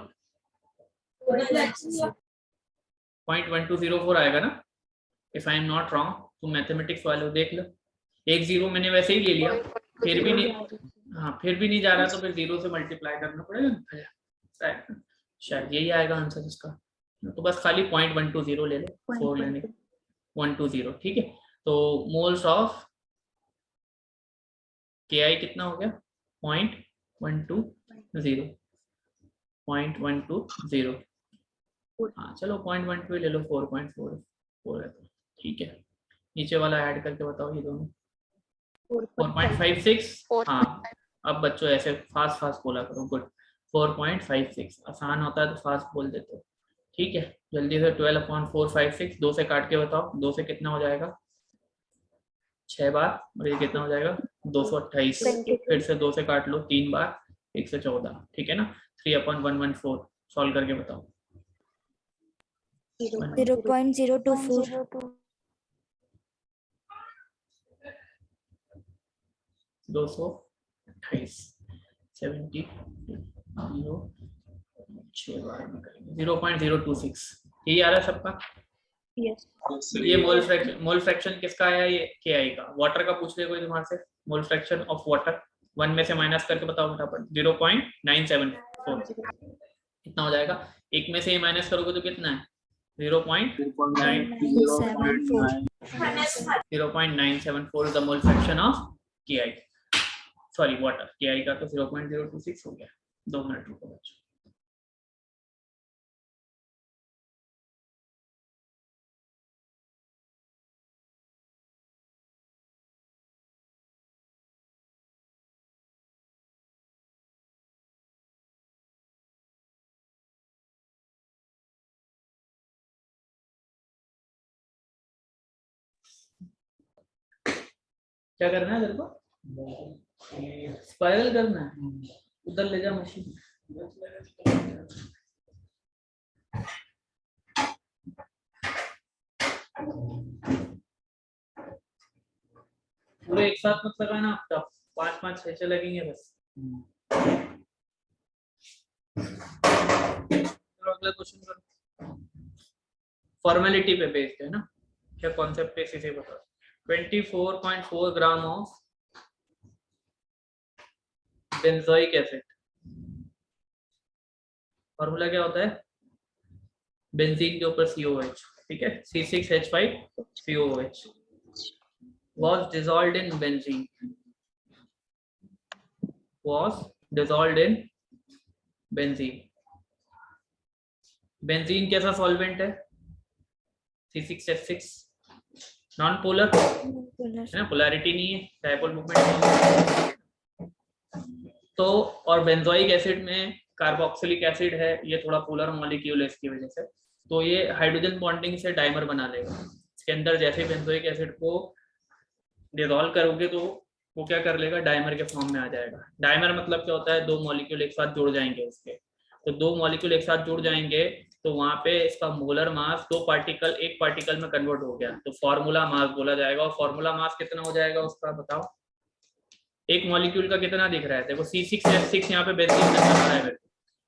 0.1204 आएगा ना, if I am not wrong. तुम मैथमेटिक्स वाले हो, देख लो। एक 0 मैंने वैसे ही ले लिया, फिर भी नहीं, हाँ फिर भी नहीं जा रहा तो फिर 0 से मल्टीप्लाई करना पड़ेगा, शायद यही आएगा आंसर इसका। तो बस खाली 0.120 ले लो, 4 लेने 120, ठीक है। तो मोल्स ऑफ KI कितना हो गया? 0.120 हाँ चलो 0.12 ले लो, 4.44 है तो ठीक है। नीचे वाला ऐड करके बताओ ये दोनों 4.56 हाँ अब बच्चों ऐसे फास्ट फास्ट बोला करो। गुड। 4.56 आसान होता है तो फास्ट बोल देते हो, ठीक है। जल्दी से 12/456 2 से काट के बताओ, 2 से कितना हो जाएगा 6 बार, और ये कितना हो जाएगा 228। फिर से 2 से काट लो 3 बार, 114, ठीक है ना। 3/114 सॉल्व करके बताओ। 0.024 228 70 0 6 बार में करेंगे 0.026। यही आ रहा है सबका। ये मोल फ्रैक्शन किसका आया, ये KI का। वाटर का पूछ ले कोई तुम्हारे से, मोल फ्रैक्शन ऑफ वाटर 1 में से माइनस करके बताओ फटाफट। 0.974 कितना हो जाएगा, 1 में से ही माइनस करोगे तो कितना है 0.974 the mole fraction of KI, sorry water. KI का तो 0.026 हो गया। 2 मिनट रुको बच्चों। क्या करना है तेरे को, स्पाइरल करना है, उधर ले जा मशीन। पूरे एक साथ मत लगाना, आपका 5-5 6 लगेंगे बस। चलो अगला क्वेश्चन करो। फॉर्मेलिटी पे बेस्ड है ना, क्या कॉन्सेप्ट पे इसे बताओ। 24.4 gram of benzoic acid, formula क्या होता है, बेंजीन के ऊपर COH, ठीक है। C6H5COOH was dissolved in benzene, benzene कैसा सॉल्वेंट है, C6H6 नॉन पोलर है ना, पोलैरिटी नहीं है, डायपोल मूवमेंट। तो और बेंजोइक एसिड में कार्बोक्सिलिक एसिड है, ये थोड़ा पोलर मॉलिक्यूल है, इसकी वजह से तो ये हाइड्रोजन बॉन्डिंग से डाइमर बना लेगा। इसके अंदर जैसे बेंजोइक एसिड को डिसॉल्व करोगे तो वो क्या कर लेगा, डाइमर के फॉर्म में आ जाएगा। डाइमर मतलब क्या होता है, 2 मॉलिक्यूल एक साथ जुड़ जाएंगे उसके, तो 2 मॉलिक्यूल एक साथ जुड़ जाएंगे तो वहां पे इसका मोलर मास 2 पार्टिकल 1 पार्टिकल में कन्वर्ट हो गया तो फॉर्मूला मास बोला जाएगा। और फॉर्मूला मास कितना हो जाएगा उसका बताओ, एक मॉलिक्यूल का कितना दिख रहा है, देखो C6H6 यहाँ पे बेंजीन नजर आ रहा है,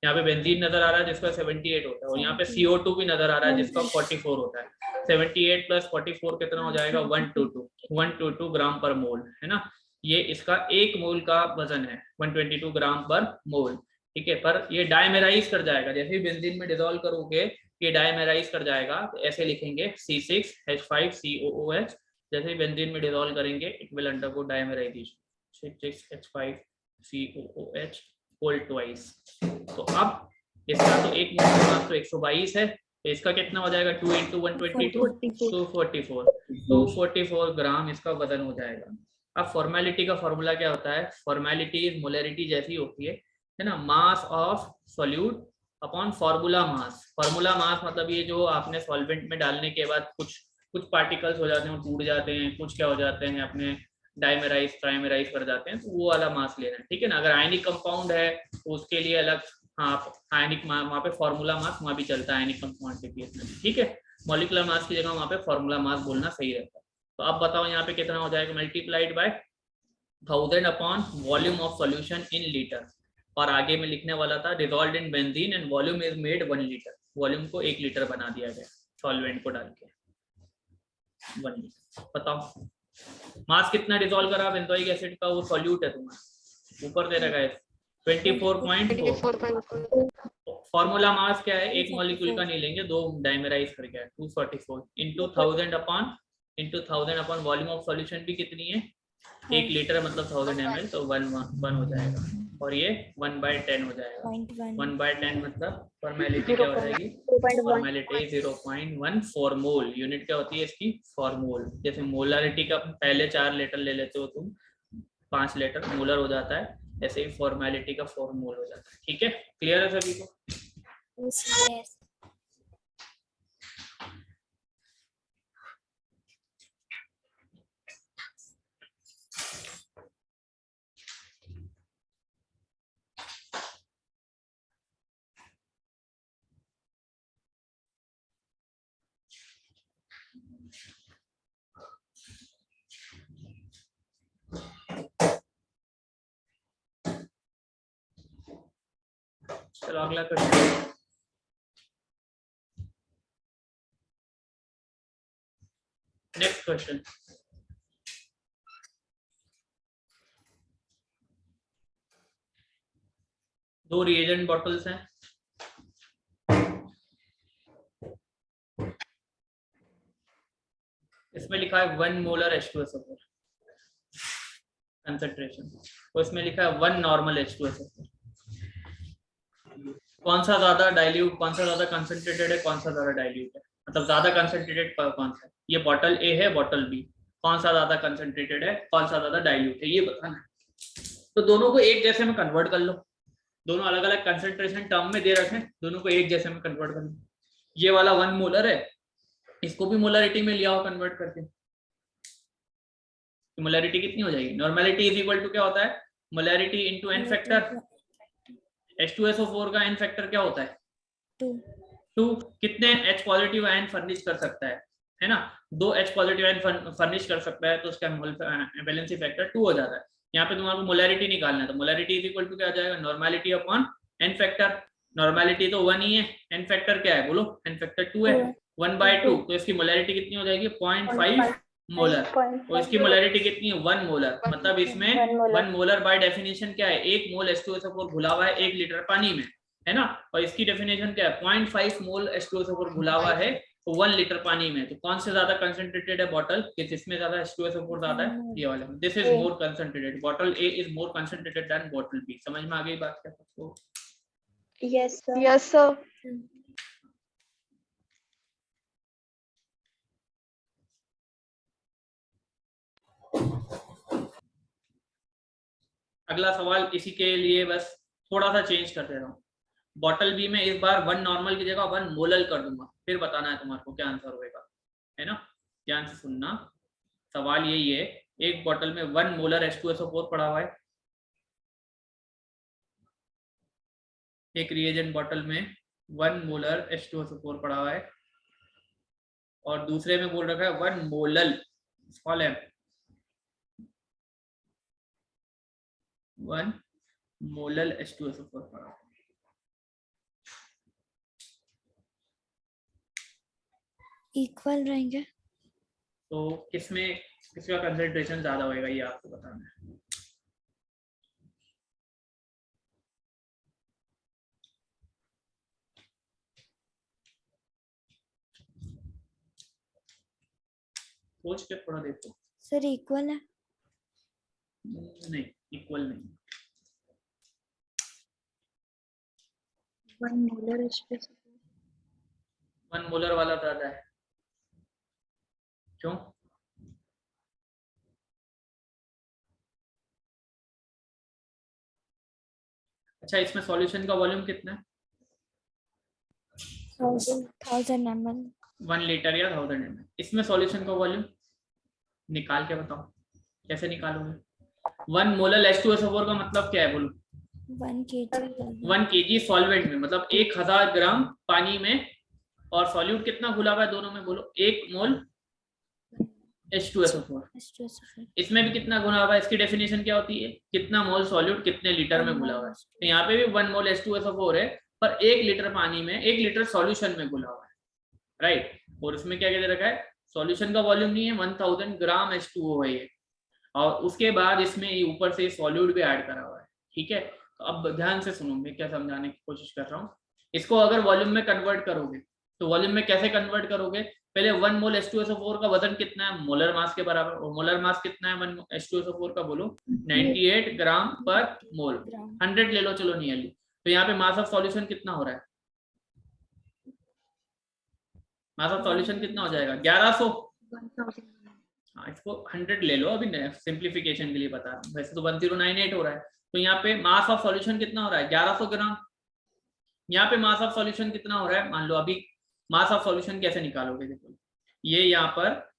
यहाँ पे बेंजीन नजर आ रहा है जिसका 78 होता है, और यहाँ पे CO2 भी नजर आ रहा है जिसका 44 होता है। 78 + 44 कितना हो जाएगा 122 ग्राम पर मोल, है ना। ये इसका 1 मोल का वजन है 122 ग्राम पर मोल, ठीक है। पर ये डायमेराइज कर जाएगा, जैसे ही बेंजीन में डिसॉल्व करोगे ये डायमेराइज कर जाएगा, तो ऐसे लिखेंगे C6H5COOH। जैसे ही बेंजीन में डिसॉल्व करेंगे it will undergo dimerisation, 6H5COOH whole twice. तो अब इसका तो 1 मोल का मास तो 122 है, तो इसका कितना हो जाएगा 2 × 122 244 ग्राम इसका वजन हो जाएगा। अब फॉर्मेलिटी का फॉर्मूला क्या होता है, फॉर्मेलिटी इज मोलरिटी जैसी होती है ना, मास of solute upon formula mass. Formula mass मतलब ये जो आपने सॉल्वेंट में डालने के बाद कुछ पार्टिकल्स हो जाते हैं, टूट जाते हैं, कुछ क्या हो जाते हैं अपने डाइमेराइज ट्राइमेराइज कर जाते हैं, तो वो वाला मास लेना है, ठीक है ना। अगर आयनिक कंपाउंड है तो उसके लिए अलग, हाँ आयनिक वहाँ पे फॉर्मूला मास वहाँ भी चलता है आयनिक कंपाउंड के केस में, ठीक है। मॉलिक्यूलर मास की जगह वहाँ पे फॉर्मूला मास बोलना सही रहता है। तो अब बताओ यहाँ पे कितना हो जाएगा, multiplied by 1000 upon volume of solution in litre, और आगे में लिखने वाला था dissolved in benzene and volume is made 1 litre, volume को 1 लीटर बना दिया गया सॉल्वेंट को डाल के 1 लीटर। बताओ मास कितना डिसॉल्व करा बेंजोइक एसिड का, वो सॉल्यूट है तुम्हारा ऊपर दे रखा है 24.4। फॉर्मूला मास क्या है, एक मॉलिक्यूल का नहीं लेंगे, 2 डाइमेराइज करके है 244 into 1000 upon volume of solution भी कितनी है 1 लीटर मतलब 1000 ml, तो 1 हो जाएगा, और ये 1/10 हो जाएगा। 1/10 मतलब फॉर्मेलिटी क्या हो जाएगी, फॉर्मेलिटी 0.14 मोल। यूनिट क्या होती है इसकी, फॉर्मोल। जैसे मोलारिटी का पहले 4 लीटर ले लेते हो तुम, 5 लीटर मोलर हो जाता है, ऐसे ही फॉर्मेलिटी का 4 मोल हो जाता है। ठीक है, क्लियर है सभी को? Yes. चलो अगला क्वेश्चन। नेक्स्ट क्वेश्चन, दो रिएजेंट बॉटल्स हैं, इसमें लिखा है 1 मोलर H2SO4 कंसंट्रेशन, और इसमें लिखा है 1 नॉर्मल H2SO4। कौन सा ज्यादा डाइल्यूट, कौन सा ज्यादा कंसंट्रेटेड है, कौन सा ज्यादा डाइल्यूट है, मतलब ज्यादा कंसंट्रेटेड कौन सा है? ये बॉटल ए है, बॉटल बी, कौन सा ज्यादा कंसंट्रेटेड है, कौन सा ज्यादा डाइल्यूट है, ये बताना है। तो दोनों को एक जैसे में कन्वर्ट कर लो, दोनों अलग अलग कंसंट्रेशन टर्म में दे रखे हैं, दोनों को एक जैसे में कन्वर्ट कर लो। ये वाला 1 मोलर है, इसको भी मोलरिटी में लिया हो कन्वर्ट करके, तो मोलरिटी कितनी हो जाएगी? नॉर्मेलिटी इज इक्वल टू क्या होता है? Molarity into an factor. H2SO4 का एन फैक्टर क्या होता है? 2। कितने H पॉजिटिव आयन फर्निश कर सकता है ना? 2 H पॉजिटिव आयन फर्निश कर सकता है, तो उसका वैलेंसी फैक्टर 2 हो जाता है। यहाँ पे तुम्हारे को मोलरिटी निकालना है, तो मोलरिटी इज इक्वल टू क्या आ जाएगा? Normality upon n factor. Normality तो 1 ही है, एन फैक्टर क्या है बोलो? एन फैक्टर 2 है, 1/2, तो इसकी मोलरिटी कितनी हो जाएगी? 0.5 मोलर। और इसकी मोलरिटी कितनी है? 1 मोलर। मतलब इसमें 1 मोलर बाय डेफिनेशन क्या है? 1 मोल H2SO4 घुला हुआ है 1 लीटर पानी में, है ना? और इसकी डेफिनेशन क्या है? 0.5 मोल H2SO4 घुला हुआ है 1 लीटर पानी में। तो कौन से ज्यादा कंसंट्रेटेड है बॉटल? जिसमें ज्यादा H2SO4 ज्यादा है? ये वाला। This is more concentrated, bottle A is more concentrated than bottle B. समझ में आ गई बात क्या सबको? Yes, sir. Yes, sir. अगला सवाल इसी के लिए बस थोड़ा सा चेंज कर दे रहा हूँ। बॉटल बी में इस बार 1 नॉर्मल की जगह 1 मोलल कर दूंगा, फिर बताना है तुम्हारे को क्या आंसर होएगा, है ना? ध्यान से सुनना, सवाल यही है। एक बॉटल में 1 मोलर H2SO4 पड़ा हुआ है, एक रिएजेंट बॉटल में 1 मोलर H2SO4 पड़ा हुआ है, और दूसरे में बोल रखा है 1 molal, small m, 1 molal H2SO4 पड़ा हुआ है। इक्वल रहेंगे, तो किसमें किसका कंसंट्रेशन ज्यादा होएगा ये आपको बताना है। सोच के थोड़ा देखो। सर इक्वल है। नहीं, इक्वल नहीं। 1 molar H2SO4. 1 मोलर वाला ज्यादा है, क्यों? अच्छा, इसमें सॉल्यूशन का वॉल्यूम कितना है? 1000 ml। 1 लीटर या 1000 ml। इसमें सॉल्यूशन का वॉल्यूम निकाल के बताओ, कैसे निकालोगे? 1 मोलर H2SO4 का मतलब क्या है बोलो? 1 kg। 1 kg सॉल्वेंट में, मतलब 1000 ग्राम पानी में, और सॉल्यूट कितना घुला हुआ है दोनों में बोलो? 1 मोल H2SO4। इसमें भी कितना घुला हुआ है? इसकी डेफिनेशन क्या होती है? कितना मोल सॉल्यूट कितने लीटर में घुला हुआ है। तो यहाँ पे भी 1 मोल H2SO4 है, पर 1 लीटर पानी में 1 लीटर सॉल्यूशन में घुला हुआ है, राइट? और उसमें क्या दे रखा है? सॉल्यूशन का वॉल्यूम नहीं है, 1000 ग्राम H2O है ये, और उसके बाद इसमें ऊपर से सॉल्यूट भी ऐड करा हुआ है। ठीक है, तो अब ध्यान से सुनो, मैं क्या समझाने की कोशिश कर रहा हूँ। इसको अगर वॉल्यूम में कन्वर्ट करोगे, तो वॉल्यूम में कैसे कन्वर्ट करोगे? पहले 1 मोल H2SO4 का वजन कितना है? मोलर मास के बराबर। और मोलर मास कितना है 1 H2SO4 का बोलो? 98 ग्राम पर मोल। 100 ले लो चलो नियरली। तो यहाँ पे मास ऑफ सॉल्यूशन कितना हो रहा है? मास ऑफ सॉल्यूशन कितना हो जाएगा? 1100। 1000. हाँ, इसको 100 ले लो, अभी सिंप्लीफिकेशन के लिए बता रहा हूँ। वैसे तो 1098 हो रहा है, तो यहाँ पे मास ऑफ सॉल्यूशन कितना हो रहा है 1100 ग्राम। यहाँ पे मास ऑफ सॉल्यूशन कितना हो रहा है, मान लो अभी मास ऑफ सॉल्यूशन कैसे निकालोगे, देखो ये यहाँ पर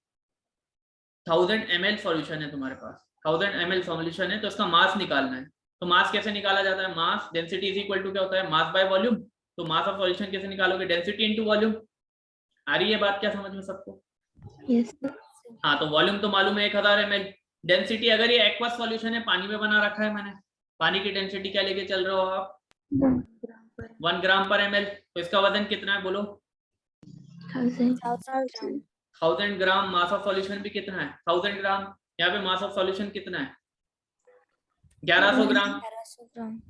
1000 ml सॉल्यूशन है तुम्हारे पास, 1000 ml सॉल्यूशन है, तो इसका मास निकालना है। तो मास कैसे निकाला जाता है, mass density is equal to क्या होता है, मास बाय वॉल्यूम। तो मास ऑफ सॉल्यूशन कैसे निकालोगे, डेंसिटी इनटू वॉल्यूम। आ रही है बात क्या समझ में सबको? Yes. हाँ, तो वॉल्यूम तो मालूम है 1000 ml। डेंसिटी, अगर ये एक्वस सॉल्यूशन है, पानी में बना रखा है मैंने, पानी की डेंसिटी क्या लेके चल रहे हो आप, 1 ग्राम पर ml। तो इसका वजन कितना है बोलो, 1000 ग्राम। मास ऑफ सॉल्यूशन भी कितना है 1000 ग्राम। यहाँ पे मास ऑफ सॉल्यूशन कितना है 1100 ग्राम, 1100 ग्राम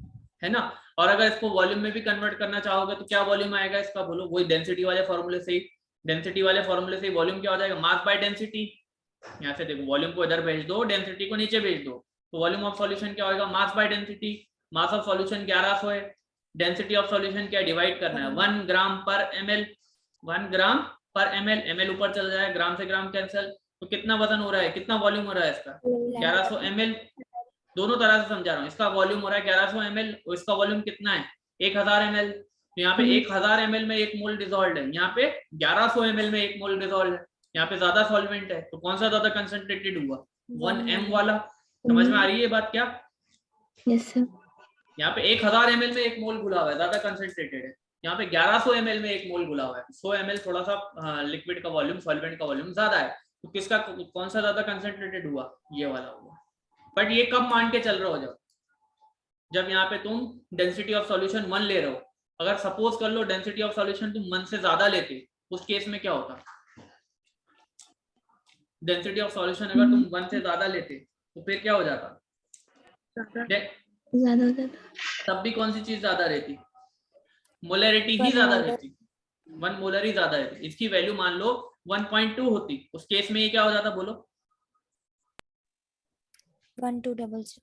है ना। और अगर इसको वॉल्यूम में भी कन्वर्ट करना चाहोगे तो क्या वॉल्यूम आएगा इसका बोलो, वही डेंसिटी वाले फॉर्मूले से ही, डेंसिटी वाले फॉर्मूले से ही वॉल्यूम क्या हो जाएगा, मास बाय डेंसिटी। यहाँ से देखो वॉल्यूम को इधर भेज दो, डेंसिटी को नीचे भेज दो, तो वॉल्यूम ऑफ सॉल्यूशन क्या होगा, mass by density. Mass of solution 1100 है, डेंसिटी ऑफ सॉल्यूशन क्या डिवाइड करना है 1 ग्राम पर ml, 1 ग्राम पर ml, ml ऊपर चल जाए, ग्राम से ग्राम कैंसिल। तो कितना वजन हो रहा है, कितना वॉल्यूम हो रहा है इसका 1100 ml। दोनों तरह से समझा रहा हूँ, इसका वॉल्यूम हो रहा है 1100 ml और इसका वॉल्यूम कितना है 1000 ml। तो यहाँ पे 1000 ml में 1 मोल डिसॉल्व्ड है, यहाँ पे 1100 ml में 1 मोल डिसॉल्व्ड है। यहाँ पे ज्यादा सॉल्वेंट है, तो कौन सा ज्यादा कंसंट्रेटेड हुआ, 1m वाला। समझ में आ रही है बात क्या? Yes, sir. यहाँ पे 1000 ml में 1 मोल घुला हुआ है, ज्यादा कंसंट्रेटेड है। यहाँ पे 1100 ml में 1 मोल घुला हुआ है, 100 ml थोड़ा सा लिक्विड का वॉल्यूम, सॉल्वेंट का वॉल्यूम ज्यादा है। तो किसका कौन सा ज्यादा कंसंट्रेटेड हुआ, ये वाला हुआ। बट ये कब मान के चल रहे हो, जब यहाँ पे तुम डेंसिटी ऑफ सॉल्यूशन 1 ले रहे हो। अगर सपोज कर लो डेंसिटी ऑफ सॉल्यूशन तुम 1 से ज्यादा लेते, उस केस में क्या होता, डेंसिटी ऑफ सॉल्यूशन अगर तुम 1 से ज्यादा लेते तो फिर क्या हो जाता, ज्यादा हो जाता। तब भी कौन सी चीज ज्यादा रहती, मोलरिटी ही ज्यादा रहती, 1 मोलर ही ज्यादा रहती। इसकी वैल्यू मान लो 1.2 होती, उस केस में ये क्या हो जाता बोलो, 1200,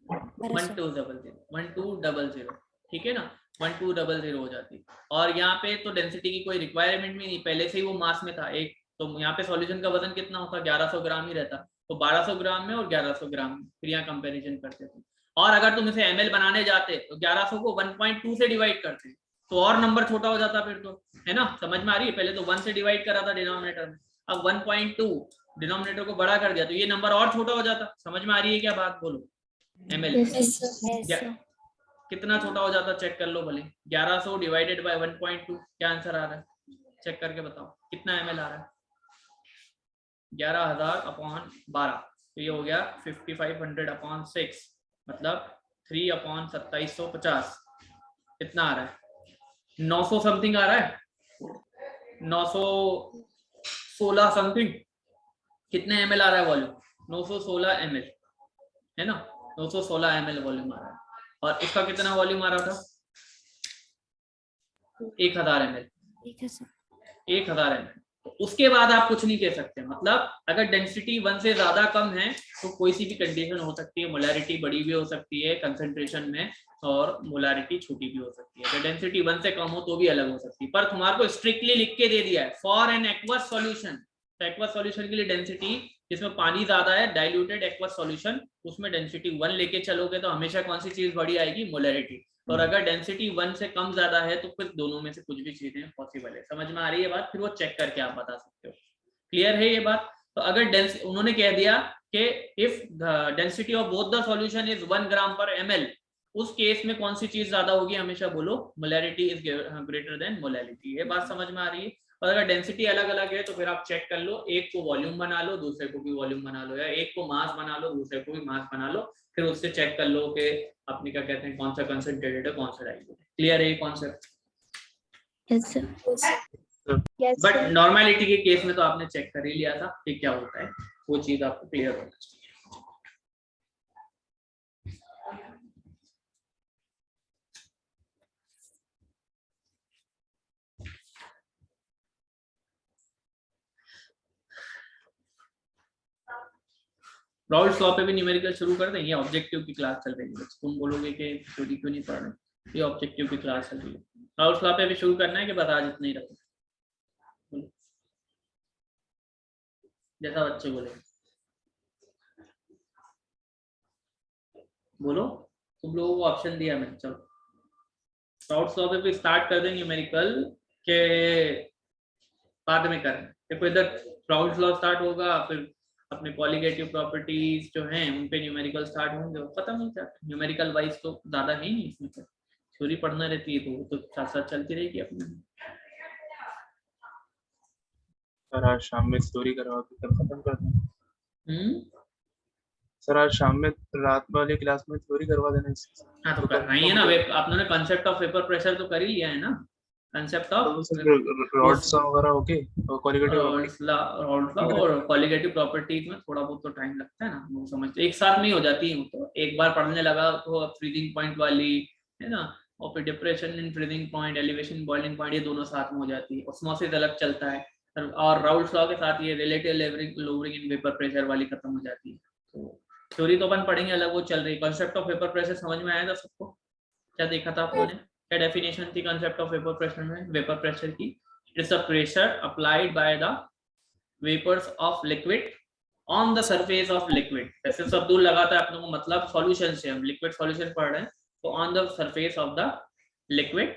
ठीक है ना, 1200 हो जाती। और यहाँ पे तो डेंसिटी की कोई रिक्वायरमेंट भी नहीं, पहले से ही वो मास में था एक। तो यहाँ पे सॉल्यूशन का वजन कितना होता, 1100 ग्राम ही रहता। तो 1200 ग्राम में और 1100 ग्राम में फिर यहाँ कंपेरिजन करते थे। और अगर तुम इसे ml बनाने जाते तो 1100 को 1.2 से डिवाइड करते तो और नंबर छोटा हो जाता फिर तो, है ना। समझ में आ रही है, पहले तो 1 से डिवाइड करा था डिनोमिनेटर में, अब 1.2 डिनोमिनेटर को बड़ा कर दिया तो ये नंबर और छोटा हो जाता। समझ में आ रही है क्या बात, बोलो ml कितना छोटा हो जाता, चेक कर लो भले। 1100 डिवाइडेड बाय 1.2 क्या आंसर आ रहा है, चेक करके बताओ कितना ml आ रहा है, 11,000/12। तो ये हो गया 5500/6, मतलब 3/2750। कितना आ रहा है, 900 समथिंग आ रहा है, 916 समथिंग। कितने ml आ रहा है वॉल्यूम, 916 ml, है ना, 916 ml वॉल्यूम आ रहा है। और इसका कितना वॉल्यूम आ रहा था 1000 ml, 1000 ml। तो उसके बाद आप कुछ नहीं कह सकते, मतलब अगर डेंसिटी 1 से ज्यादा कम है तो कोई सी भी कंडीशन हो सकती है, मोलैरिटी बड़ी भी हो सकती है कंसंट्रेशन में और मोलैरिटी छोटी भी हो सकती है। तो डेंसिटी 1 से कम हो तो भी अलग हो सकती है, पर तुम्हारे को स्ट्रिक्टली लिख के दे दिया है फॉर एन एक्वस सॉल्यूशन। तो एक्वस सॉल्यूशन के लिए डेंसिटी, जिसमें पानी ज्यादा है, डाइल्यूटेड एक्वस सॉल्यूशन, उसमें डेंसिटी 1 लेके चलोगे तो हमेशा कौन सी चीज बड़ी आएगी, मोलैरिटी। और अगर डेंसिटी 1 से कम ज्यादा है तो फिर दोनों में से कुछ भी चीजें पॉसिबल है। समझ में आ रही है बात, फिर वो चेक करके आप बता सकते हो। क्लियर है ये बात? तो अगर उन्होंने कह दिया कि if the density of both the solution is 1 ग्राम पर ml, उस केस में कौन सी चीज ज्यादा होगी, हमेशा बोलो molarity is greater than molarity. ये बात समझ में आ रही है? और अगर डेंसिटी अलग अलग है तो फिर आप चेक कर लो, एक को वॉल्यूम बना लो, दूसरे को भी वॉल्यूम बना लो, या एक को मास बना लो, दूसरे को भी मास बना लो, फिर उससे चेक कर लो कि अपने क्या कहते हैं कौन सा कंसंट्रेटेड है, कौन सा डाइल्यूटेड है। क्लियर है ये concept? Yes, sir. But normality के केस में तो आपने चेक कर ही लिया था कि क्या होता है, वो चीज आपको क्लियर होना चाहिए। राउल्स लॉ पे भी न्यूमेरिकल शुरू कर दें, ये ऑब्जेक्टिव की क्लास चल रही है। तुम बोलोगे कि थ्योरी क्यों नहीं पढ़ रहे, ये ऑब्जेक्टिव की क्लास चल रही है। राउल्स लॉ पे भी शुरू करना है कि बता जितना ही रखो, जैसा बच्चे बोले बोलो। तुम लोगों को ऑप्शन दिया मैंने। चलो राउल्स लॉ पे स्टार्ट कर देंगे न्यूमेरिकल के बाद में करें। देखो इधर राउल्स लॉ स्टार्ट होगा, फिर अपने कॉलिगेटिव प्रॉपर्टीज जो हैं उन पे न्यूमेरिकल स्टार्ट होंगे, खत्म हो जाता है। न्यूमेरिकल वाइज तो ज्यादा है नहीं इसमें, तो थ्योरी पढ़ना रहती है तो साथ साथ चलती रहेगी अपने। सर आज शाम में स्टोरी करवा के कल खत्म कर दें। सर आज शाम में रात वाले क्लास में थ्योरी करवा देना इसकी। हाँ तो करना ही है ना, आपने कंसेप्ट ऑफ वेपर प्रेशर तो कर ही लिया है ना, कंसेप्ट ऑफ रॉड्स वगैरह ओके, और कॉलिगेटिव और कॉलिगेटिव प्रॉपर्टीज में थोड़ा बहुत तो टाइम लगता है ना, वो समझते एक साथ नहीं हो जाती है। तो एक बार पढ़ने लगा तो फ्रीजिंग पॉइंट वाली है ना, और फिर depression in freezing point, elevation boiling point, ये दोनों साथ में हो जाती है। ऑस्मोसिस अलग चलता है, और राउल्स लॉ के साथ ये relative lowering in vapour pressure वाली खत्म हो जाती है। तो थ्योरी तो अपन पढ़ेंगे अलग, वो चल रही है। कॉन्सेप्ट ऑफ वेपर प्रेशर समझ में आया था सबको? क्या देखा था आपने, क्या डेफिनेशन थी कंसेप्ट ऑफ वेपर प्रेशर में? वेपर प्रेशर की, it's a pressure applied by the vapours of liquid on the surface of liquid. ऐसे शब्द लगाता है अपने को, मतलब सॉल्यूशन से, हम लिक्विड सॉल्यूशन पढ़ रहे हैं तो on the surface of the liquid.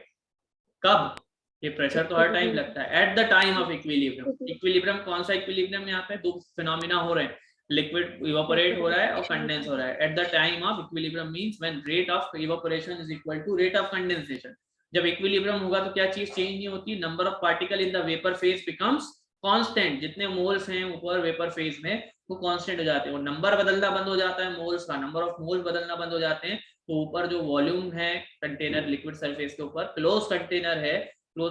कब? ये प्रेशर तो हर टाइम लगता है, at the time of equilibrium. Equilibrium कौन सा इक्विलिब्रियम? यहाँ पे दो फिनोमिना हो रहे हैं, लिक्विड इवापोरेट हो रहा है और कंडेंस हो रहा है। At the time of equilibrium means when rate of evaporation is equal to rate of condensation. जब इक्विलिब्रियम होगा तो क्या चीज चेंज नहीं होती, number of particle in the vapour phase becomes constant. जितने मोल्स हैं ऊपर वेपर फेज में वो कांस्टेंट हो जाते हैं, और नंबर बदलना बंद हो जाता है मोल्स का, नंबर ऑफ मोल्स बदलना बंद हो जाते हैं। तो ऊपर जो वॉल्यूम है कंटेनर लिक्विड सरफेस के ऊपर, क्लोज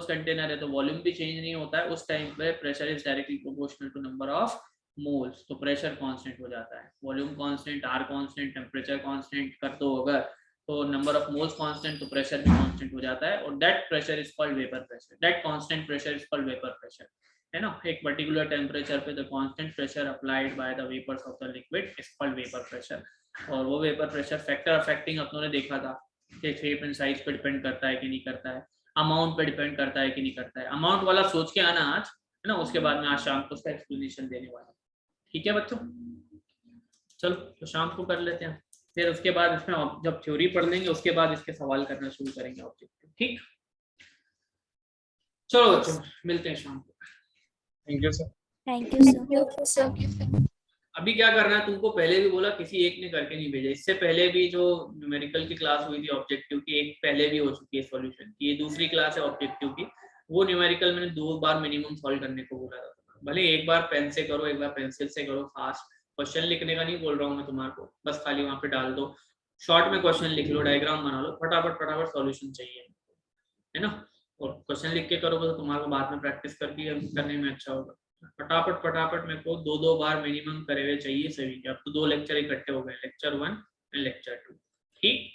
कंटेनर है तो वॉल्यूम भी चेंज नहीं होता है। उस टाइम पे pressure is directly proportional to number of moles, तो प्रेशर कांस्टेंट हो जाता है। Volume constant, R constant, temperature constant कर दो अगर, तो नंबर ऑफ मोल्स कांस्टेंट, तो प्रेशर भी कांस्टेंट हो जाता है। और that pressure is called vapour pressure, that constant pressure is called vapour pressure, है ना। एक पर्टिकुलर टेम्परेचर पे the constant pressure applied by the vapours of the liquid is called vapour pressure. और वो वेपर प्रेशर फैक्टर अफेक्टिंग अपनों ने देखा था कि शेप एंड साइज पे डिपेंड करता है कि नहीं करता है, अमाउंट पे डिपेंड करता है कि नहीं करता है। अमाउंट वाला सोच के आना आज, है ना, उसके बाद में आज शाम को उसका एक्सप्लेनेशन देने वाला। ठीक है बच्चों, चलो तो शाम को कर लेते हैं, फिर उसके बाद इसमें जब थ्योरी पढ़ लेंगे उसके बाद इसके सवाल करना शुरू करेंगे ऑब्जेक्टिव। ठीक, चलो बच्चों मिलते हैं शाम को। Thank you sir. Thank you sir. अभी क्या करना है, तुमको पहले भी बोला किसी एक ने करके नहीं भेजा। इससे पहले भी जो न्यूमेरिकल की क्लास हुई थी ऑब्जेक्टिव की, एक पहले भी हो चुकी है सॉल्यूशन की, ये दूसरी क्लास है ऑब्जेक्टिव की। वो न्यूमेरिकल मैंने 2 बार मिनिमम सॉल्व करने को बोला था। भले एक बार पेन से करो, एक बार पेंसिल से करो, फास्ट। क्वेश्चन लिखने का नहीं बोल रहा हूँ मैं तुम्हारे को, बस खाली वहां पे डाल दो, शॉर्ट में क्वेश्चन लिख लो, डायग्राम बना लो, फटाफट फटाफट सॉल्यूशन चाहिए, है ना। और क्वेश्चन लिख के करोगे तो तुम्हारे को बाद में प्रैक्टिस करने में अच्छा होगा। फटाफट मेरे को 2 बार मिनिमम करे हुए चाहिए सभी के। अब तो 2 लेक्चर इकट्ठे हो गए, लेक्चर 1 एंड लेक्चर 2। ठीक,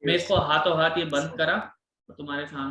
मैं इसको हाथों हाथ ये बंद करा तो तुम्हारे सामने